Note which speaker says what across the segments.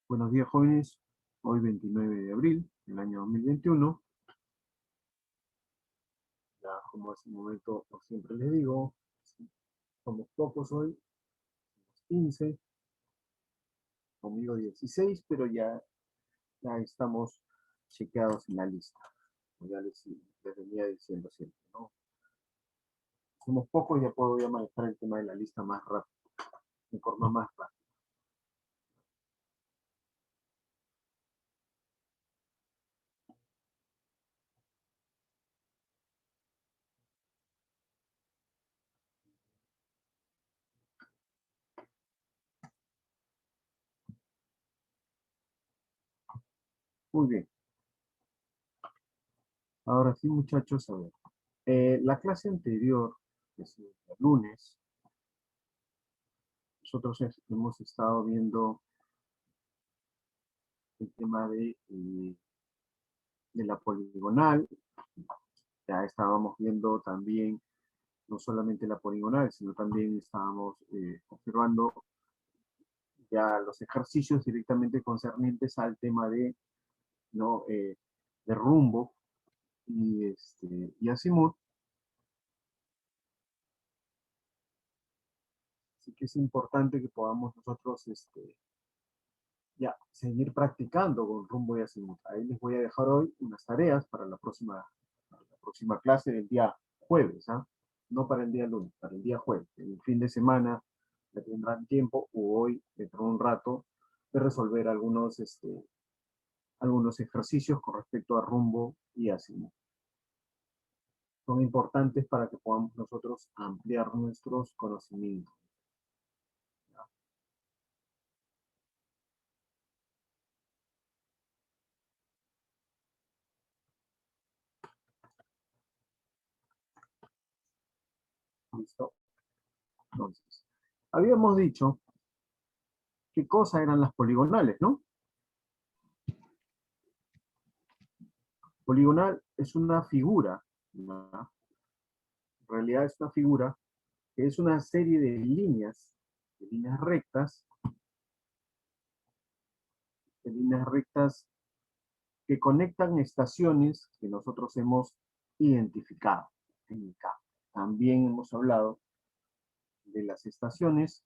Speaker 1: Buenos días, jóvenes. Hoy 29 de abril del año 2021. Ya, como hace un momento siempre les digo, somos pocos hoy, 15, conmigo 16, pero ya estamos chequeados en la lista. Como ya les venía diciendo siempre, ¿no? Somos pocos y ya puedo manejar el tema de la lista más rápido, de forma más rápida. Muy bien. Ahora sí, muchachos, a ver. La clase anterior, que es el lunes, nosotros hemos estado viendo el tema de la poligonal. Ya estábamos viendo también no solamente la poligonal, sino también estábamos observando ya los ejercicios directamente concernientes al tema ¿no? De rumbo y azimut. Así que es importante que podamos nosotros ya seguir practicando con rumbo y azimut. Ahí les voy a dejar hoy unas tareas para la próxima clase del día jueves, ¿ah? No para el día lunes, para el día jueves. El fin de semana ya tendrán tiempo, o hoy, dentro de un rato, de resolver algunos ejercicios con respecto a rumbo y azimut. Son importantes para que podamos nosotros ampliar nuestros conocimientos. ¿Listo? Entonces, habíamos dicho qué cosas eran las poligonales, ¿no? Poligonal es una figura, ¿no? En realidad es una figura que es una serie de líneas rectas que conectan estaciones que nosotros hemos identificado en el campo. También hemos hablado de las estaciones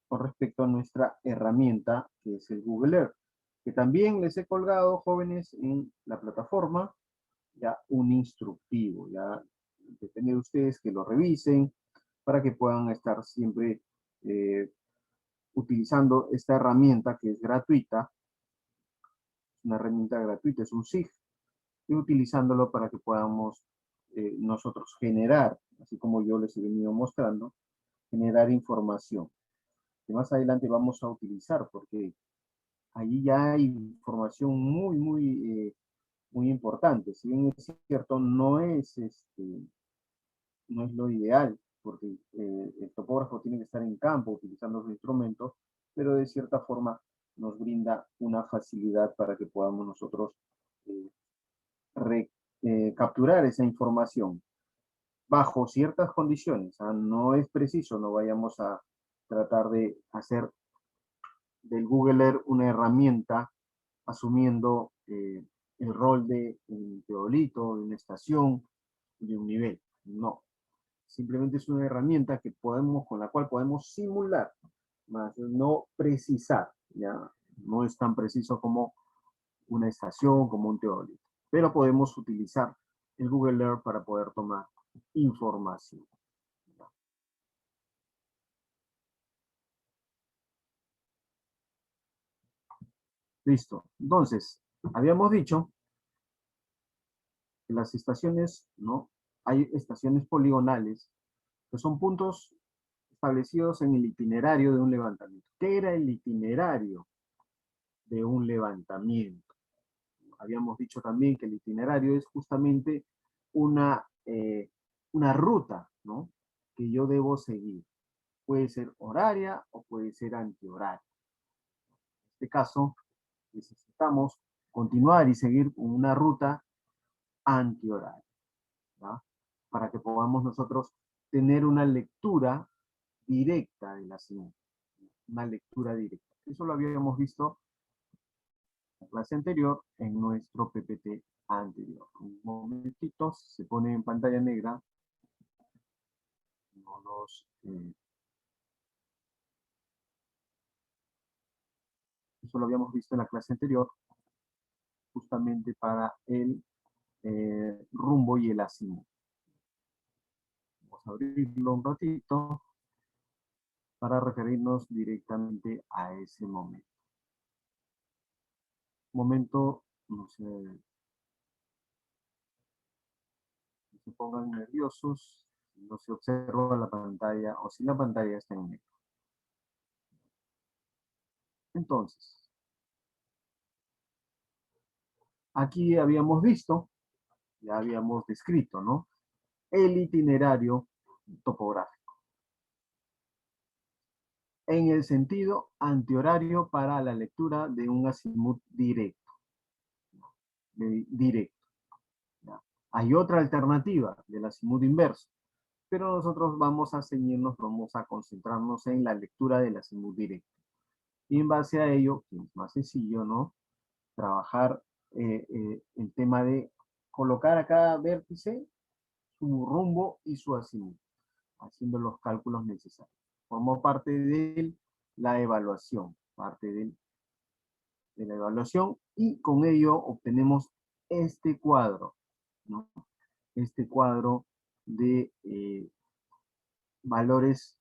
Speaker 1: con respecto a nuestra herramienta, que es el Google Earth, que también les he colgado, jóvenes, en la plataforma, ya un instructivo, ya depende de ustedes que lo revisen para que puedan estar siempre utilizando esta herramienta que es gratuita, una herramienta gratuita, es un SIG, y utilizándolo para que podamos nosotros generar, así como yo les he venido mostrando, generar información que más adelante vamos a utilizar, porque allí ya hay información muy importante. Si bien es cierto, no es lo ideal, porque el topógrafo tiene que estar en campo utilizando los instrumentos, pero de cierta forma nos brinda una facilidad para que podamos nosotros eh, capturar esa información bajo ciertas condiciones. No es preciso, no vayamos a tratar de hacer del Google Earth una herramienta asumiendo el rol de un teodolito, de una estación, de un nivel. No, simplemente es una herramienta con la cual podemos simular, más no precisar, ya no es tan preciso como una estación, como un teodolito, pero podemos utilizar el Google Earth para poder tomar información. Listo. Entonces, habíamos dicho que las estaciones, ¿no? Hay estaciones poligonales, que son puntos establecidos en el itinerario de un levantamiento. ¿Qué era el itinerario de un levantamiento? Habíamos dicho también que el itinerario es justamente una ruta, ¿no? Que yo debo seguir. Puede ser horaria o puede ser antihoraria. En este caso, necesitamos continuar y seguir una ruta antihoraria, ¿no? Para que podamos nosotros tener una lectura directa de la señal. Una lectura directa. Eso lo habíamos visto la clase anterior en nuestro PPT anterior. Un momentito, se pone en pantalla negra. No los, eso lo habíamos visto en la clase anterior, justamente para el rumbo y el azimut. Vamos a abrirlo un ratito para referirnos directamente a ese momento. Momento, no se pongan nerviosos, no se observa la pantalla o si la pantalla está en negro. Entonces, aquí habíamos visto, ya habíamos descrito, ¿no? El itinerario topográfico. En el sentido antihorario para la lectura de un azimut directo. Directo. ¿Ya? Hay otra alternativa del azimut inverso, pero nosotros vamos a ceñirnos, vamos a concentrarnos en la lectura del azimut directo. Y en base a ello, que es más sencillo, ¿no? Trabajar el tema de colocar a cada vértice su rumbo y su azimut, haciendo los cálculos necesarios. Formó parte de la evaluación, de la evaluación, y con ello obtenemos este cuadro, ¿no? Este cuadro de valores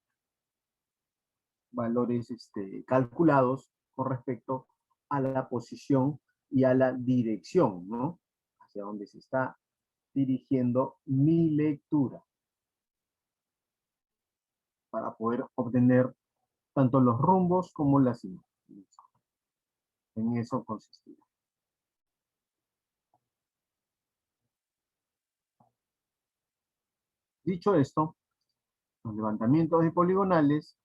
Speaker 1: calculados con respecto a la posición y a la dirección, ¿no? Hacia donde se está dirigiendo mi lectura, para poder obtener tanto los rumbos como las imágenes. En eso consistía. Dicho esto, los levantamientos de poligonales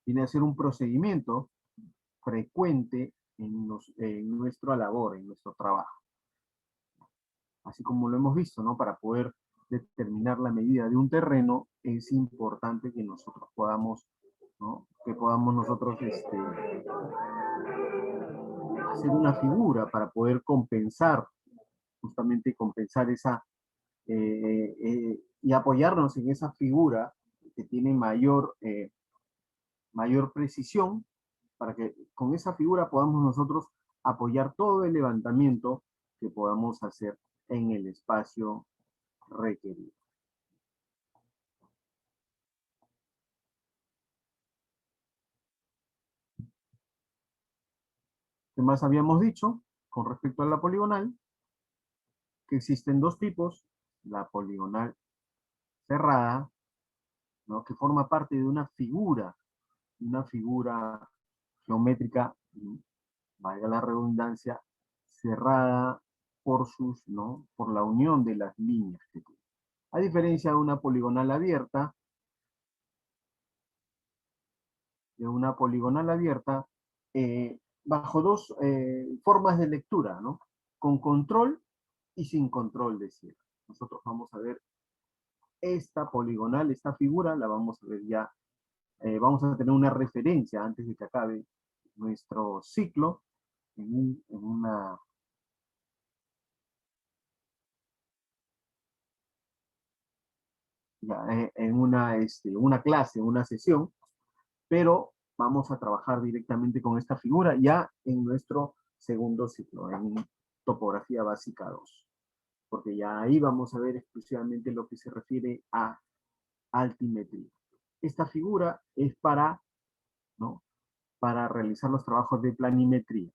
Speaker 1: viene a ser un procedimiento frecuente en nuestra labor, en nuestro trabajo. Así como lo hemos visto, ¿no? Para poder determinar la medida de un terreno, es importante que nosotros podamos, ¿no? Que podamos nosotros hacer una figura para poder compensar, justamente compensar esa, y apoyarnos en esa figura que tiene mayor precisión, para que con esa figura podamos nosotros apoyar todo el levantamiento que podamos hacer en el espacio requerido. ¿Qué más habíamos dicho con respecto a la poligonal? Que existen dos tipos: la poligonal cerrada, ¿no? Que forma parte de una figura geométrica, valga la redundancia, cerrada por ¿no? Por la unión de las líneas que tiene. A diferencia de una poligonal abierta, bajo dos formas de lectura, ¿no? Con control y sin control de cierre. Nosotros vamos a ver esta poligonal, esta figura, la vamos a ver ya, vamos a tener una referencia antes de que acabe nuestro ciclo en una una clase, una sesión, pero vamos a trabajar directamente con esta figura ya en nuestro segundo ciclo, en topografía básica 2, porque ya ahí vamos a ver exclusivamente lo que se refiere a altimetría. Esta figura es ¿no? Para realizar los trabajos de planimetría,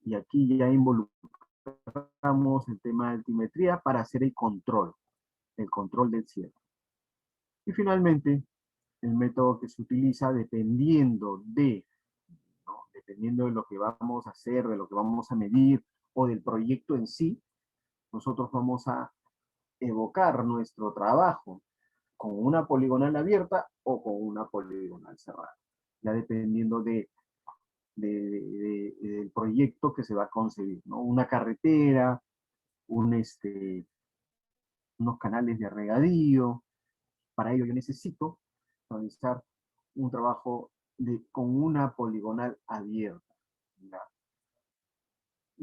Speaker 1: y aquí ya involucramos el tema de altimetría para hacer el control del cierre. Y finalmente, el método que se utiliza ¿no? Dependiendo de lo que vamos a hacer, de lo que vamos a medir o del proyecto en sí, nosotros vamos a evocar nuestro trabajo con una poligonal abierta o con una poligonal cerrada, ya dependiendo del proyecto que se va a concebir, ¿no? Una carretera, unos canales de regadío. Para ello yo necesito realizar un trabajo con una poligonal abierta, ¿ya?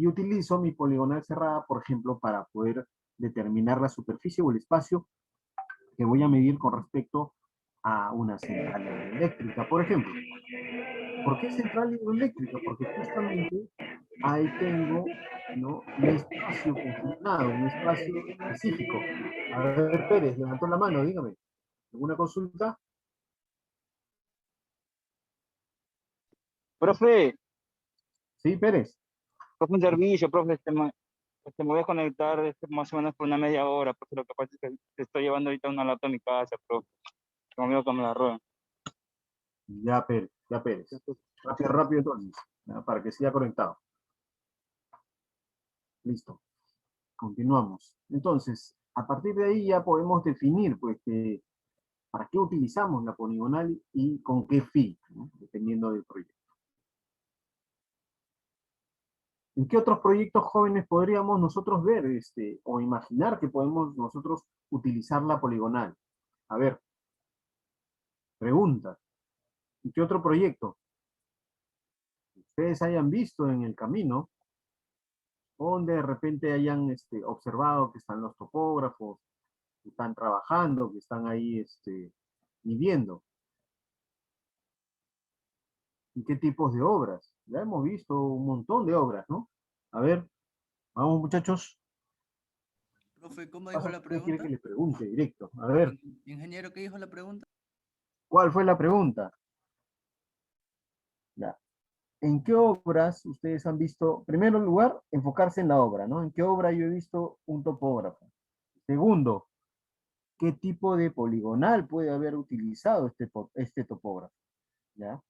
Speaker 1: y utilizo mi poligonal cerrada, por ejemplo, para poder determinar la superficie o el espacio que voy a medir con respecto a una central hidroeléctrica, por ejemplo. ¿Por qué central hidroeléctrica? Porque justamente ahí tengo, ¿no?, un espacio confinado, un espacio específico. A ver, Pérez, levantó la mano, dígame. ¿Alguna consulta?
Speaker 2: Profe,
Speaker 1: Sí, Pérez.
Speaker 2: profe, un servicio, profe, me voy a conectar más o menos por una media hora, porque lo que pasa es que te estoy llevando ahorita una lata a mi casa, profe, conmigo que me la roban.
Speaker 1: Ya, Pérez, ya, Pérez. Rápido, rápido entonces, ¿ya?, para que siga conectado. Listo. Continuamos. Entonces, a partir de ahí ya podemos definir, pues, para qué utilizamos la poligonal y con qué fin, ¿no?, dependiendo del proyecto. ¿En qué otros proyectos jóvenes podríamos nosotros ver, o imaginar que podemos nosotros utilizar la poligonal? A ver, pregunta. ¿En qué otro proyecto ustedes hayan visto en el camino, donde de repente hayan observado que están los topógrafos, que están trabajando, que están ahí midiendo? ¿En qué tipos de obras? Ya hemos visto un montón de obras, ¿no? A ver, vamos muchachos.
Speaker 3: Profe, ¿cómo dijo
Speaker 1: Pasa,
Speaker 3: la
Speaker 1: ¿usted quiere que
Speaker 3: pregunta?
Speaker 1: le pregunte directo? A ver,
Speaker 3: Ingeniero, ¿qué dijo la pregunta?
Speaker 1: ¿cuál fue la pregunta? Ya. ¿En qué obras ustedes han visto, en primer lugar, enfocarse en la obra, ¿no? ¿En qué obra yo he visto un topógrafo? Segundo, ¿qué tipo de poligonal puede haber utilizado este topógrafo? ¿Ya?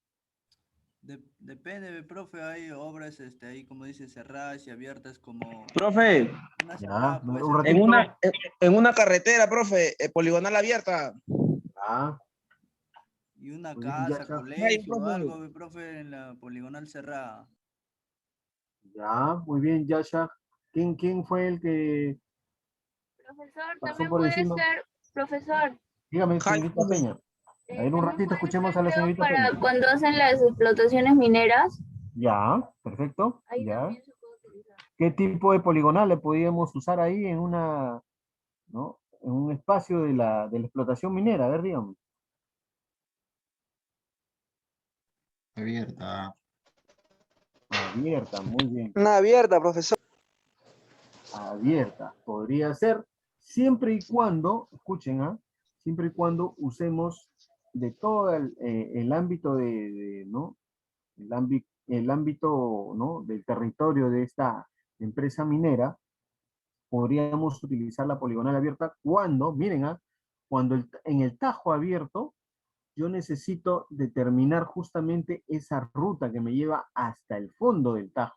Speaker 3: Depende, profe, hay obras ahí, como dice, cerradas y abiertas como
Speaker 4: Profe,
Speaker 3: una
Speaker 1: Ya,
Speaker 3: cerrada puede
Speaker 1: un
Speaker 3: ser
Speaker 4: en
Speaker 1: ratito.
Speaker 4: en una carretera, profe, poligonal abierta.
Speaker 1: Ya,
Speaker 3: y una
Speaker 1: muy bien,
Speaker 3: casa,
Speaker 1: Yasha.
Speaker 4: Ay,
Speaker 3: colegio o
Speaker 4: profe.
Speaker 3: algo, profe, en la poligonal cerrada.
Speaker 1: Ya, muy bien, Yasha. ¿Quién fue el que
Speaker 5: Profesor,
Speaker 1: pasó
Speaker 5: también
Speaker 1: por
Speaker 5: puede
Speaker 1: encima?
Speaker 5: ser, profesor,
Speaker 1: Dígame,
Speaker 4: Ay,
Speaker 1: señorita
Speaker 4: profe.
Speaker 1: Peña. A ver, un
Speaker 5: también
Speaker 1: ratito
Speaker 5: puede
Speaker 1: escuchemos
Speaker 5: ser,
Speaker 1: a la
Speaker 5: creo,
Speaker 1: señorita Peña.
Speaker 5: para cuando hacen las explotaciones mineras,
Speaker 1: Ya, perfecto.
Speaker 5: ahí
Speaker 1: Ya.
Speaker 5: también se puede utilizar.
Speaker 1: ¿Qué tipo de poligonal le podríamos usar ahí en una, ¿no?, en un espacio de la explotación minera? A ver, dígame.
Speaker 6: Abierta.
Speaker 1: Abierta, muy bien.
Speaker 4: Una abierta, profesor.
Speaker 1: Abierta. Podría ser siempre y cuando, escuchen, ¿ah?, siempre y cuando usemos de todo el ámbito ¿no? El ámbito, ¿no?, del territorio de esta empresa minera. Podríamos utilizar la poligonal abierta cuando, miren, ¿ah?, cuando en el tajo abierto yo necesito determinar justamente esa ruta que me lleva hasta el fondo del tajo.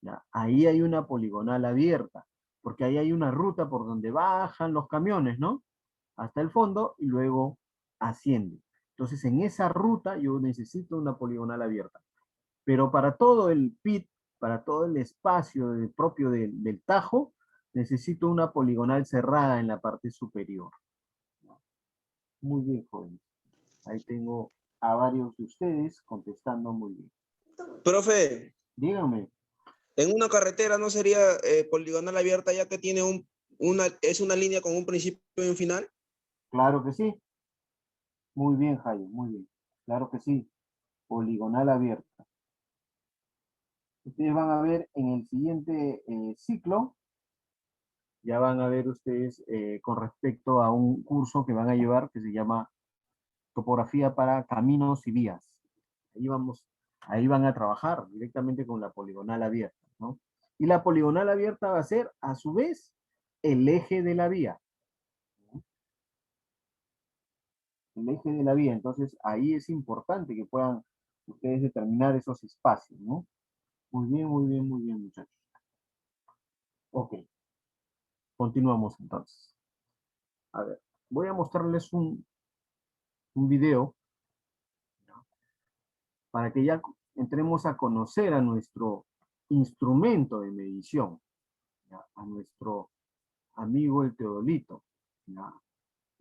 Speaker 1: ¿Ya? Ahí hay una poligonal abierta, porque ahí hay una ruta por donde bajan los camiones, ¿no?, hasta el fondo y luego ascienden. Entonces, en esa ruta yo necesito una poligonal abierta. Pero para todo el pit, para todo el espacio propio del tajo, necesito una poligonal cerrada en la parte superior. Muy bien, jóvenes. Ahí tengo a varios de ustedes contestando muy bien.
Speaker 4: Profe,
Speaker 1: Díganme.
Speaker 4: en una carretera no sería poligonal abierta ya que tiene es una línea con un principio y un final.
Speaker 1: Claro que sí. Muy bien, Jaime, muy bien. Claro que sí. Poligonal abierta. Ustedes van a ver en el siguiente ciclo, ya van a ver ustedes con respecto a un curso que van a llevar que se llama Topografía para Caminos y Vías. Ahí van a trabajar directamente con la poligonal abierta, ¿no? Y la poligonal abierta va a ser, a su vez, el eje de la vía. El eje de la vía. Entonces, ahí es importante que puedan ustedes determinar esos espacios, ¿no? Muy bien, muy bien, muy bien, muchachos. Ok. Continuamos entonces. A ver, voy a mostrarles un video, ¿no?, para que ya entremos a conocer a nuestro instrumento de medición, ¿ya?, a nuestro amigo el teodolito, ¿ya?,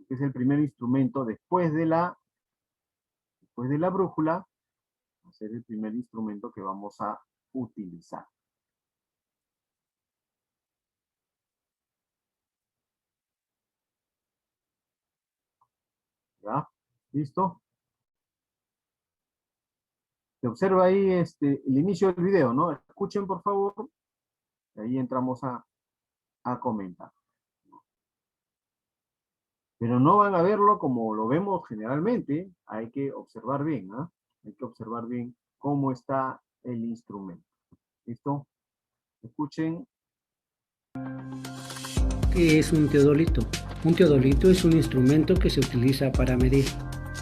Speaker 1: que es el primer instrumento después de la brújula, va a ser el primer instrumento que vamos a utilizar. ¿Listo? Se observa ahí el inicio del video, ¿no? Escuchen, por favor. Y ahí entramos a comentar. Pero no van a verlo como lo vemos generalmente. Hay que observar bien, ¿ah? Hay que observar bien cómo está el instrumento. ¿Listo? Escuchen.
Speaker 6: ¿Qué es un teodolito? Un teodolito es un instrumento que se utiliza para medir.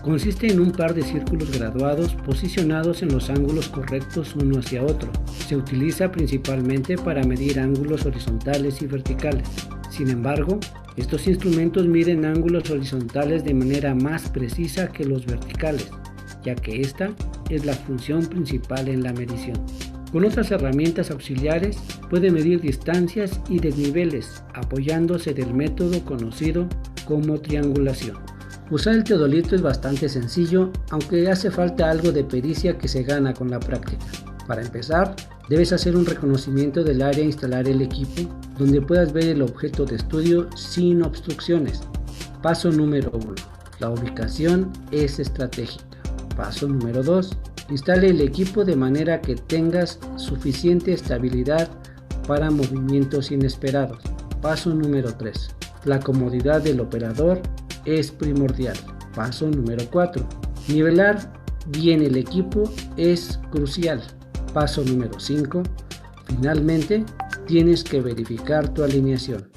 Speaker 6: Consiste en un par de círculos graduados posicionados en los ángulos correctos uno hacia otro. Se utiliza principalmente para medir ángulos horizontales y verticales. Sin embargo, estos instrumentos miden ángulos horizontales de manera más precisa que los verticales, ya que esta es la función principal en la medición. Con otras herramientas auxiliares puede medir distancias y desniveles apoyándose del método conocido como triangulación. Usar el teodolito es bastante sencillo, aunque hace falta algo de pericia que se gana con la práctica. Para empezar, debes hacer un reconocimiento del área e instalar el equipo, donde puedas ver el objeto de estudio sin obstrucciones. Paso número 1. La ubicación es estratégica. Paso número 2. Instale el equipo de manera que tengas suficiente estabilidad para movimientos inesperados. Paso número 3. La comodidad del operador es primordial. Paso número 4. Nivelar bien el equipo es crucial. Paso número 5. Finalmente, tienes que verificar tu alineación.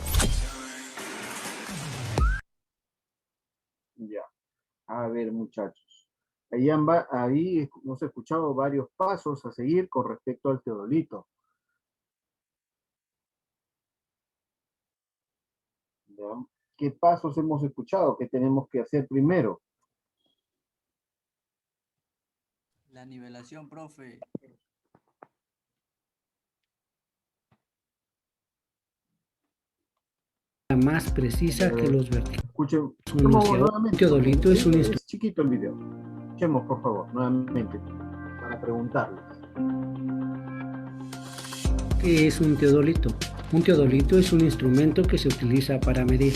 Speaker 1: Ya. A ver, muchachos. Ahí hemos escuchado varios pasos a seguir con respecto al teodolito. ¿Ya? ¿Qué pasos hemos escuchado? ¿Qué tenemos que hacer primero?
Speaker 3: La nivelación, profe.
Speaker 6: Más precisa que los verticales.
Speaker 1: Escuchen.
Speaker 6: Un teodolito es un instrumento.
Speaker 1: Es chiquito el video. Escuchemos, por favor, nuevamente, para preguntarles.
Speaker 6: ¿Qué es un teodolito? Un teodolito es un instrumento que se utiliza para medir.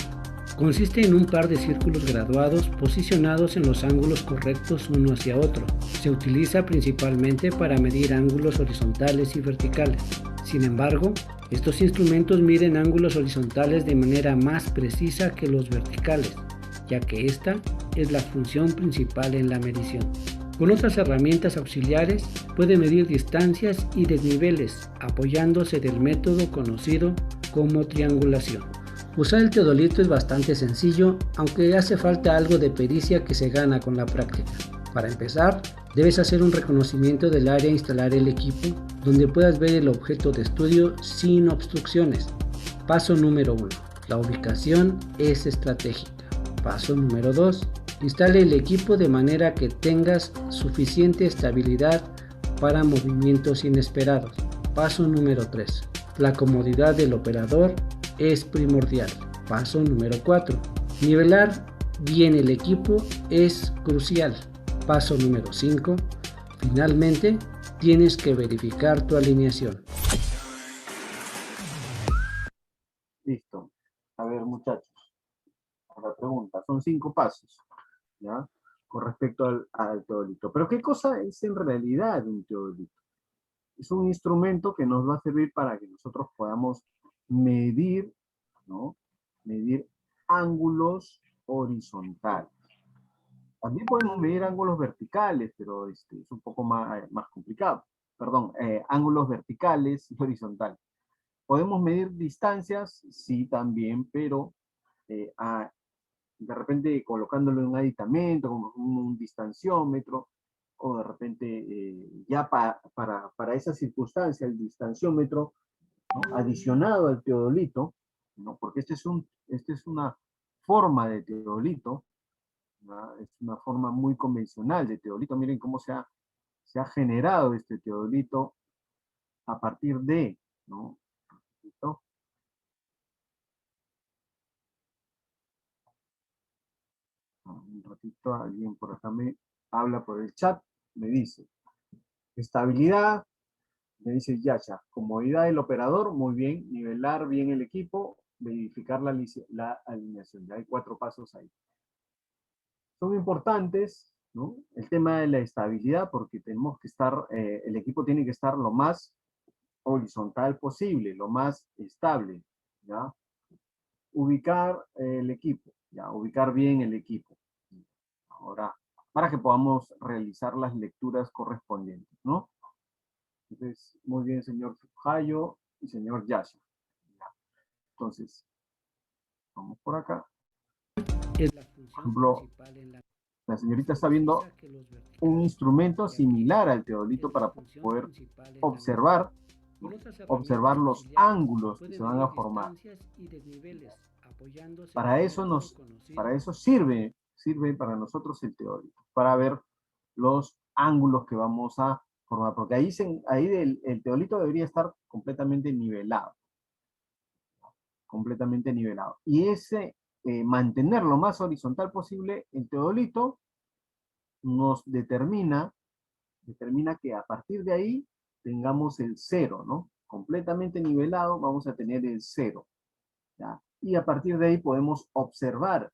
Speaker 6: Consiste en un par de círculos graduados posicionados en los ángulos correctos uno hacia otro. Se utiliza principalmente para medir ángulos horizontales y verticales. Sin embargo, estos instrumentos miden ángulos horizontales de manera más precisa que los verticales, ya que esta es la función principal en la medición. Con otras herramientas auxiliares puede medir distancias y desniveles apoyándose del método conocido como triangulación. Usar el teodolito es bastante sencillo, aunque hace falta algo de pericia que se gana con la práctica. Para empezar, debes hacer un reconocimiento del área e instalar el equipo, donde puedas ver el objeto de estudio sin obstrucciones. Paso número 1. La ubicación es estratégica. Paso número 2. Instale el equipo de manera que tengas suficiente estabilidad para movimientos inesperados. Paso número 3. La comodidad del operador es primordial. Paso número 4. Nivelar bien el equipo es crucial. Paso número 5. Finalmente, tienes que verificar tu alineación.
Speaker 1: Listo. A ver, muchachos. La pregunta. Son 5 pasos, ¿ya? Con respecto al teodolito. Pero ¿qué cosa es en realidad un teodolito? Es un instrumento que nos va a servir para que nosotros podamos medir, ¿no? Medir ángulos horizontales. También podemos medir ángulos verticales, pero es un poco más complicado. Perdón, ángulos verticales y horizontales. ¿Podemos medir distancias? Sí, también, pero de repente colocándolo en un aditamento, como un distanciómetro, o de repente ya para esa circunstancia, el distanciómetro, ¿no? Adicionado al teodolito, ¿no? Porque esta es una forma de teodolito, ¿no? Es una forma muy convencional de teodolito. Miren cómo se ha generado este teodolito a partir de, ¿no? ¿Listo? Un ratito, alguien por acá me habla por el chat, me dice, estabilidad, me dice Yasha, comodidad del operador, muy bien, nivelar bien el equipo, verificar la alineación, ya hay 4 pasos ahí. son importantes, ¿no? El tema de la estabilidad, porque tenemos que estar, el equipo tiene que estar lo más horizontal posible, lo más estable, ¿ya? Ubicar el equipo, ¿ya? Ubicar bien el equipo. Ahora, para que podamos realizar las lecturas correspondientes, ¿no? Entonces, muy bien, señor Hayo y señor Yasha. Entonces, vamos por acá.
Speaker 6: Es la
Speaker 1: Por
Speaker 6: función
Speaker 1: ejemplo,
Speaker 6: principal en la
Speaker 1: la señorita está viendo
Speaker 6: precisa que los verticales
Speaker 1: un instrumento
Speaker 6: que aquí
Speaker 1: similar al
Speaker 6: es
Speaker 1: teodolito
Speaker 6: la
Speaker 1: para
Speaker 6: función
Speaker 1: poder
Speaker 6: principal en la
Speaker 1: observar,
Speaker 6: Con otras
Speaker 1: observar
Speaker 6: herramientas
Speaker 1: los
Speaker 6: auxiliares
Speaker 1: ángulos que
Speaker 6: puede
Speaker 1: se van a
Speaker 6: medir
Speaker 1: formar.
Speaker 6: distancias y desniveles apoyándose
Speaker 1: Para
Speaker 6: en un
Speaker 1: eso
Speaker 6: método conocido.
Speaker 1: para eso sirve para nosotros el teórico, para ver los ángulos que vamos a formar, porque ahí el teolito debería estar completamente nivelado, completamente nivelado. Y mantener lo más horizontal posible, el teodolito nos determina que a partir de ahí tengamos el cero, ¿no? Completamente nivelado vamos a tener el cero, ¿ya? Y a partir de ahí podemos observar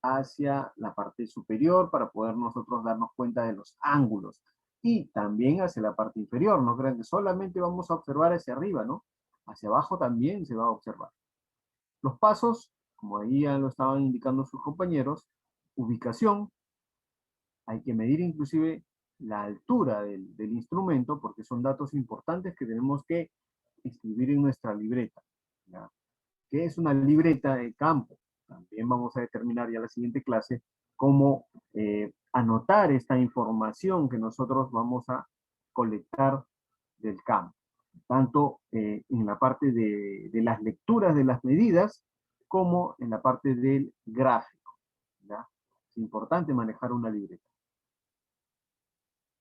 Speaker 1: hacia la parte superior para poder nosotros darnos cuenta de los ángulos. Y también hacia la parte inferior, no crean que solamente vamos a observar hacia arriba, ¿no? Hacia abajo también se va a observar. Los pasos, como ahí ya lo estaban indicando sus compañeros, ubicación, hay que medir inclusive la altura del instrumento, porque son datos importantes que tenemos que escribir en nuestra libreta, ¿ya? ¿Qué es una libreta de campo? También vamos a determinar ya en la siguiente clase cómo anotar esta información que nosotros vamos a colectar del campo, tanto en la parte de las lecturas de las medidas, como en la parte del gráfico, ¿ya? Es importante manejar una libreta.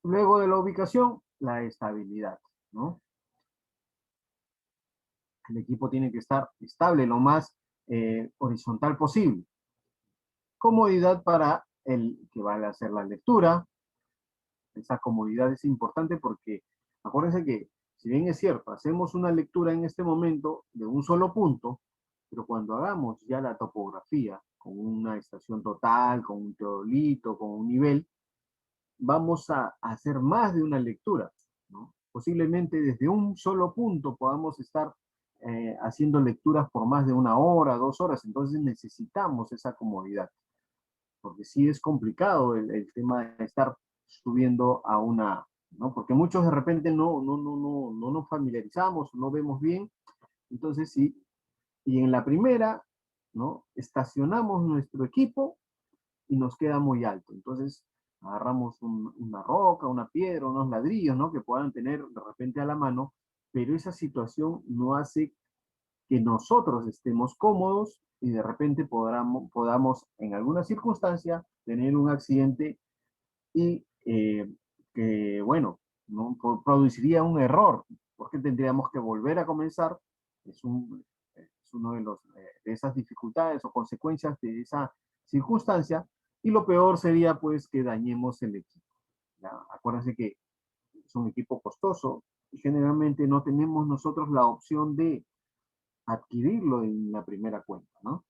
Speaker 1: Luego de la ubicación, la estabilidad, ¿no? El equipo tiene que estar estable lo más horizontal posible. Comodidad para el que va a hacer la lectura. Esa comodidad es importante porque acuérdense que, si bien es cierto, hacemos una lectura en este momento de un solo punto, pero cuando hagamos ya la topografía con una estación total, con un teodolito, con un nivel, vamos a hacer más de una lectura, ¿no? Posiblemente desde un solo punto podamos estar haciendo lecturas por más de 1 hora, 2 horas, entonces necesitamos esa comodidad, porque sí es complicado el tema de estar subiendo a una, ¿no? Porque muchos de repente no nos familiarizamos, no vemos bien, entonces sí, y en la primera, ¿no? Estacionamos nuestro equipo y nos queda muy alto. Entonces, agarramos una roca, una piedra, unos ladrillos, ¿no? Que puedan tener de repente a la mano, pero esa situación no hace que nosotros estemos cómodos y de repente podamos en alguna circunstancia tener un accidente y que, bueno, ¿no? Produciría un error, porque tendríamos que volver a comenzar. Es uno de esas dificultades o consecuencias de esa circunstancia, y lo peor sería pues que dañemos el equipo, ¿ya? Acuérdense que es un equipo costoso y generalmente no tenemos nosotros la opción de adquirirlo en la primera cuenta, ¿no?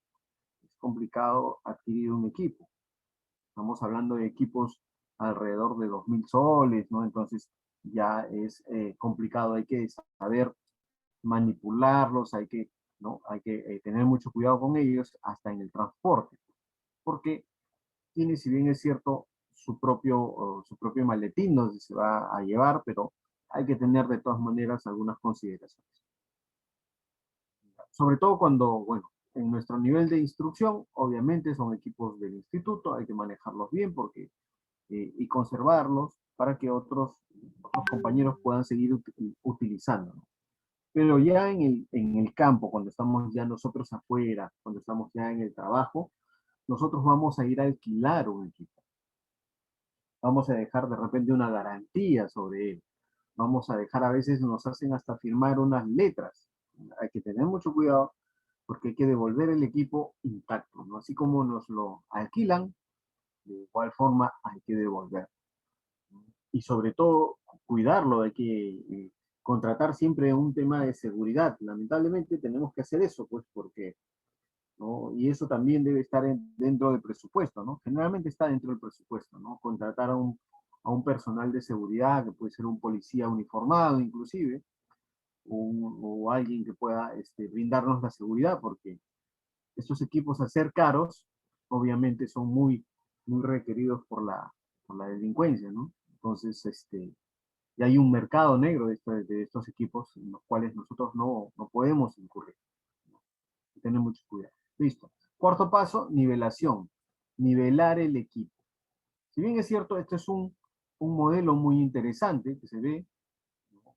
Speaker 1: Es complicado adquirir un equipo. Estamos hablando de equipos alrededor de 2.000 soles, ¿no? Entonces ya es complicado, hay que saber manipularlos, ¿no? Hay que tener mucho cuidado con ellos hasta en el transporte, porque tiene, si bien es cierto, su propio maletín donde se va a llevar, pero hay que tener de todas maneras algunas consideraciones. Sobre todo cuando, bueno, en nuestro nivel de instrucción, obviamente son equipos del instituto, hay que manejarlos bien y conservarlos para que otros compañeros puedan seguir utilizándolos. Pero ya en el campo, cuando estamos ya nosotros afuera, cuando estamos ya en el trabajo, nosotros vamos a ir a alquilar un equipo. Vamos a dejar de repente una garantía sobre él. Vamos a dejar, a veces nos hacen hasta firmar unas letras. Hay que tener mucho cuidado porque hay que devolver el equipo intacto, ¿no? Así como nos lo alquilan, de igual forma hay que devolver. Y sobre todo, cuidarlo, hay que contratar siempre un tema de seguridad. Lamentablemente tenemos que hacer eso, pues, porque ¿no? Y eso también debe estar dentro del presupuesto, ¿no? Generalmente está dentro del presupuesto, ¿no? Contratar a un personal de seguridad, que puede ser un policía uniformado inclusive, o alguien que pueda brindarnos la seguridad, porque estos equipos, al ser caros, obviamente son muy requeridos por la delincuencia, ¿no? Entonces, y hay un mercado negro de estos equipos en los cuales nosotros no podemos incurrir. Tener mucho cuidado. Listo. Cuarto paso, nivelación. Nivelar el equipo. Si bien es cierto, este es un modelo muy interesante que se ve, ¿no?,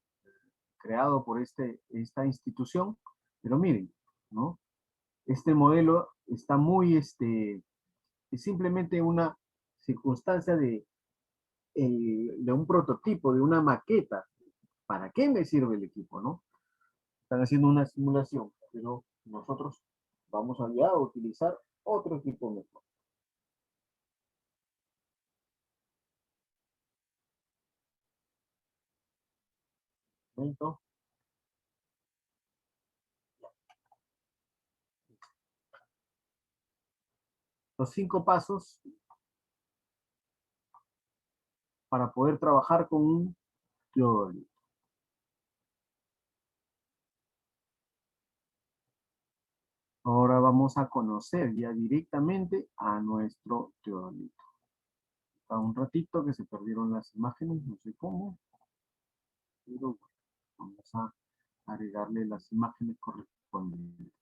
Speaker 1: creado por esta institución, pero miren, ¿no? Este modelo está muy, es simplemente una circunstancia de un prototipo, de una maqueta. ¿Para qué me sirve el equipo, no? Están haciendo una simulación, pero nosotros vamos allá a utilizar otro equipo mejor. Momento. Los 5 pasos para poder trabajar con un teodolito. Ahora vamos a conocer ya directamente a nuestro teodolito. Hasta un ratito que se perdieron las imágenes, no sé cómo, pero vamos a agregarle las imágenes correspondientes.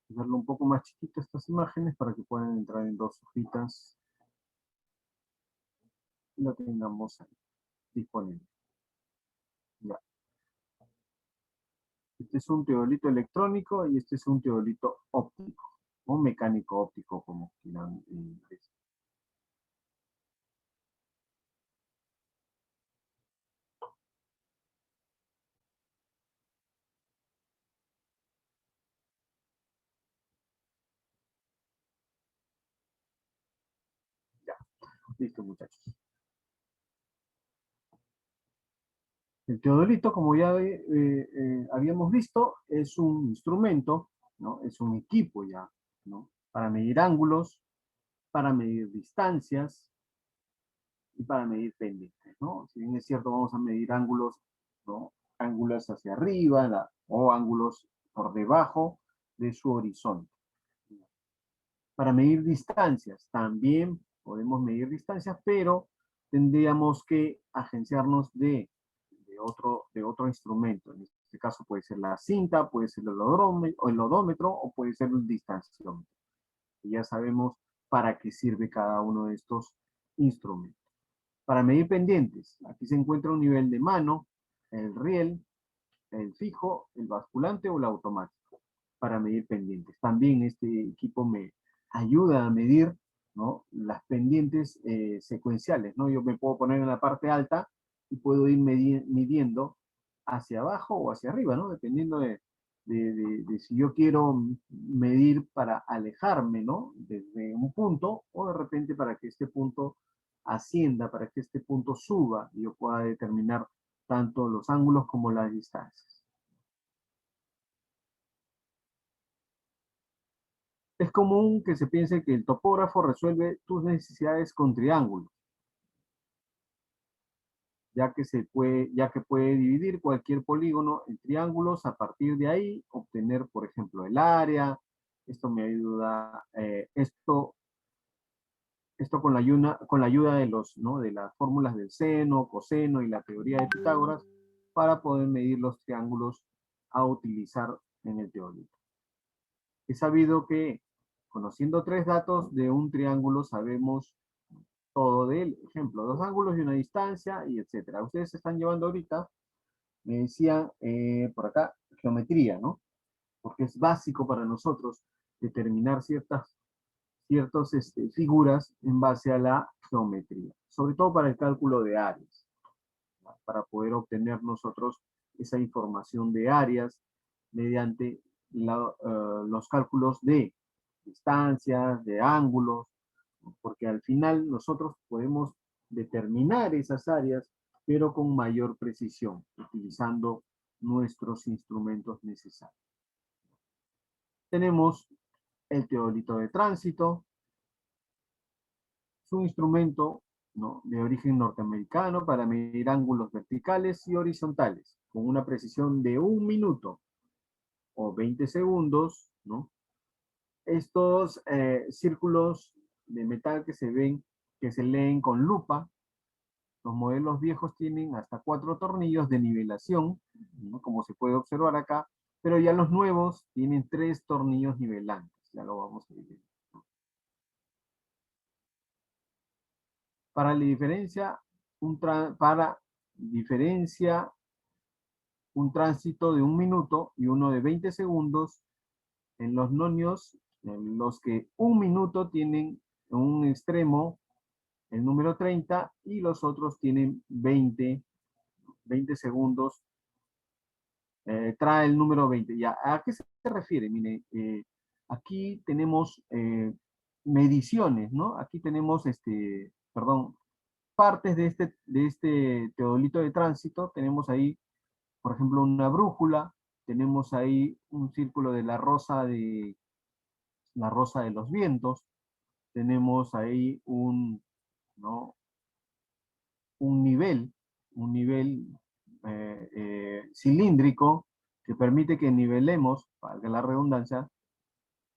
Speaker 1: Hacerlo un poco más chiquito estas imágenes para que puedan entrar en 2 hojitas y lo tengamos ahí disponible. Ya. Este es un teodolito electrónico y este es un teodolito óptico, o mecánico óptico, como quieran decir. Ya, listo, muchachos. El teodolito, como ya habíamos visto, es un instrumento, ¿no? Es un equipo ya, ¿no? Para medir ángulos, para medir distancias y para medir pendientes, ¿no? Si bien es cierto, vamos a medir ángulos, ¿no? Ángulos hacia arriba o ángulos por debajo de su horizonte. Para medir distancias, también podemos medir distancias, pero tendríamos que agenciarnos de otro instrumento. En este caso puede ser la cinta, puede ser el odómetro o puede ser el distanciómetro. Y ya sabemos para qué sirve cada uno de estos instrumentos. Para medir pendientes, aquí se encuentra un nivel de mano, el riel, el fijo, el basculante o el automático para medir pendientes. También este equipo me ayuda a medir, ¿no?, las pendientes secuenciales, ¿no? Yo me puedo poner en la parte alta y puedo ir midiendo hacia abajo o hacia arriba, ¿no? Dependiendo de si yo quiero medir para alejarme, ¿no?, desde un punto, o de repente para que este punto ascienda, para que este punto suba y yo pueda determinar tanto los ángulos como las distancias. Es común que se piense que el topógrafo resuelve tus necesidades con triángulos, ya que puede dividir cualquier polígono en triángulos. A partir de ahí obtener, por ejemplo, el área. Esto me ayuda, esto con la ayuda de de las fórmulas del seno, coseno y la teoría de Pitágoras, para poder medir los triángulos a utilizar en el teodolito. Es sabido que, conociendo 3 datos de un triángulo, sabemos todo de él. Ejemplo, 2 ángulos y una distancia, y etcétera. Ustedes se están llevando ahorita, me decían por acá, geometría, ¿no? Porque es básico para nosotros determinar ciertas ciertas figuras en base a la geometría, sobre todo para el cálculo de áreas, ¿no? Para poder obtener nosotros esa información de áreas mediante los cálculos de distancias, de ángulos, ¿no? Porque al final nosotros podemos determinar esas áreas, pero con mayor precisión, utilizando nuestros instrumentos necesarios. Tenemos el teodolito de tránsito. Es un instrumento, ¿no?, de origen norteamericano para medir ángulos verticales y horizontales, con una precisión de 1 minuto o 20 segundos, ¿no? Estos círculos de metal que se ven, que se leen con lupa, los modelos viejos tienen hasta 4 tornillos de nivelación, ¿no?, como se puede observar acá, pero ya los nuevos tienen 3 tornillos nivelantes. Ya lo vamos a ver. Para diferencia un tránsito de 1 minuto y uno de 20 segundos, en los nonios, en los que 1 minuto tienen en un extremo el número 30 y los otros tienen 20 segundos, trae el número 20. Ya, ¿a qué se refiere? Mire, aquí tenemos mediciones, ¿no? Aquí tenemos, partes de este teodolito de tránsito. Tenemos ahí, por ejemplo, una brújula, tenemos ahí un círculo de la rosa de los vientos, tenemos ahí ¿no?, un nivel cilíndrico que permite que nivelemos, valga la redundancia,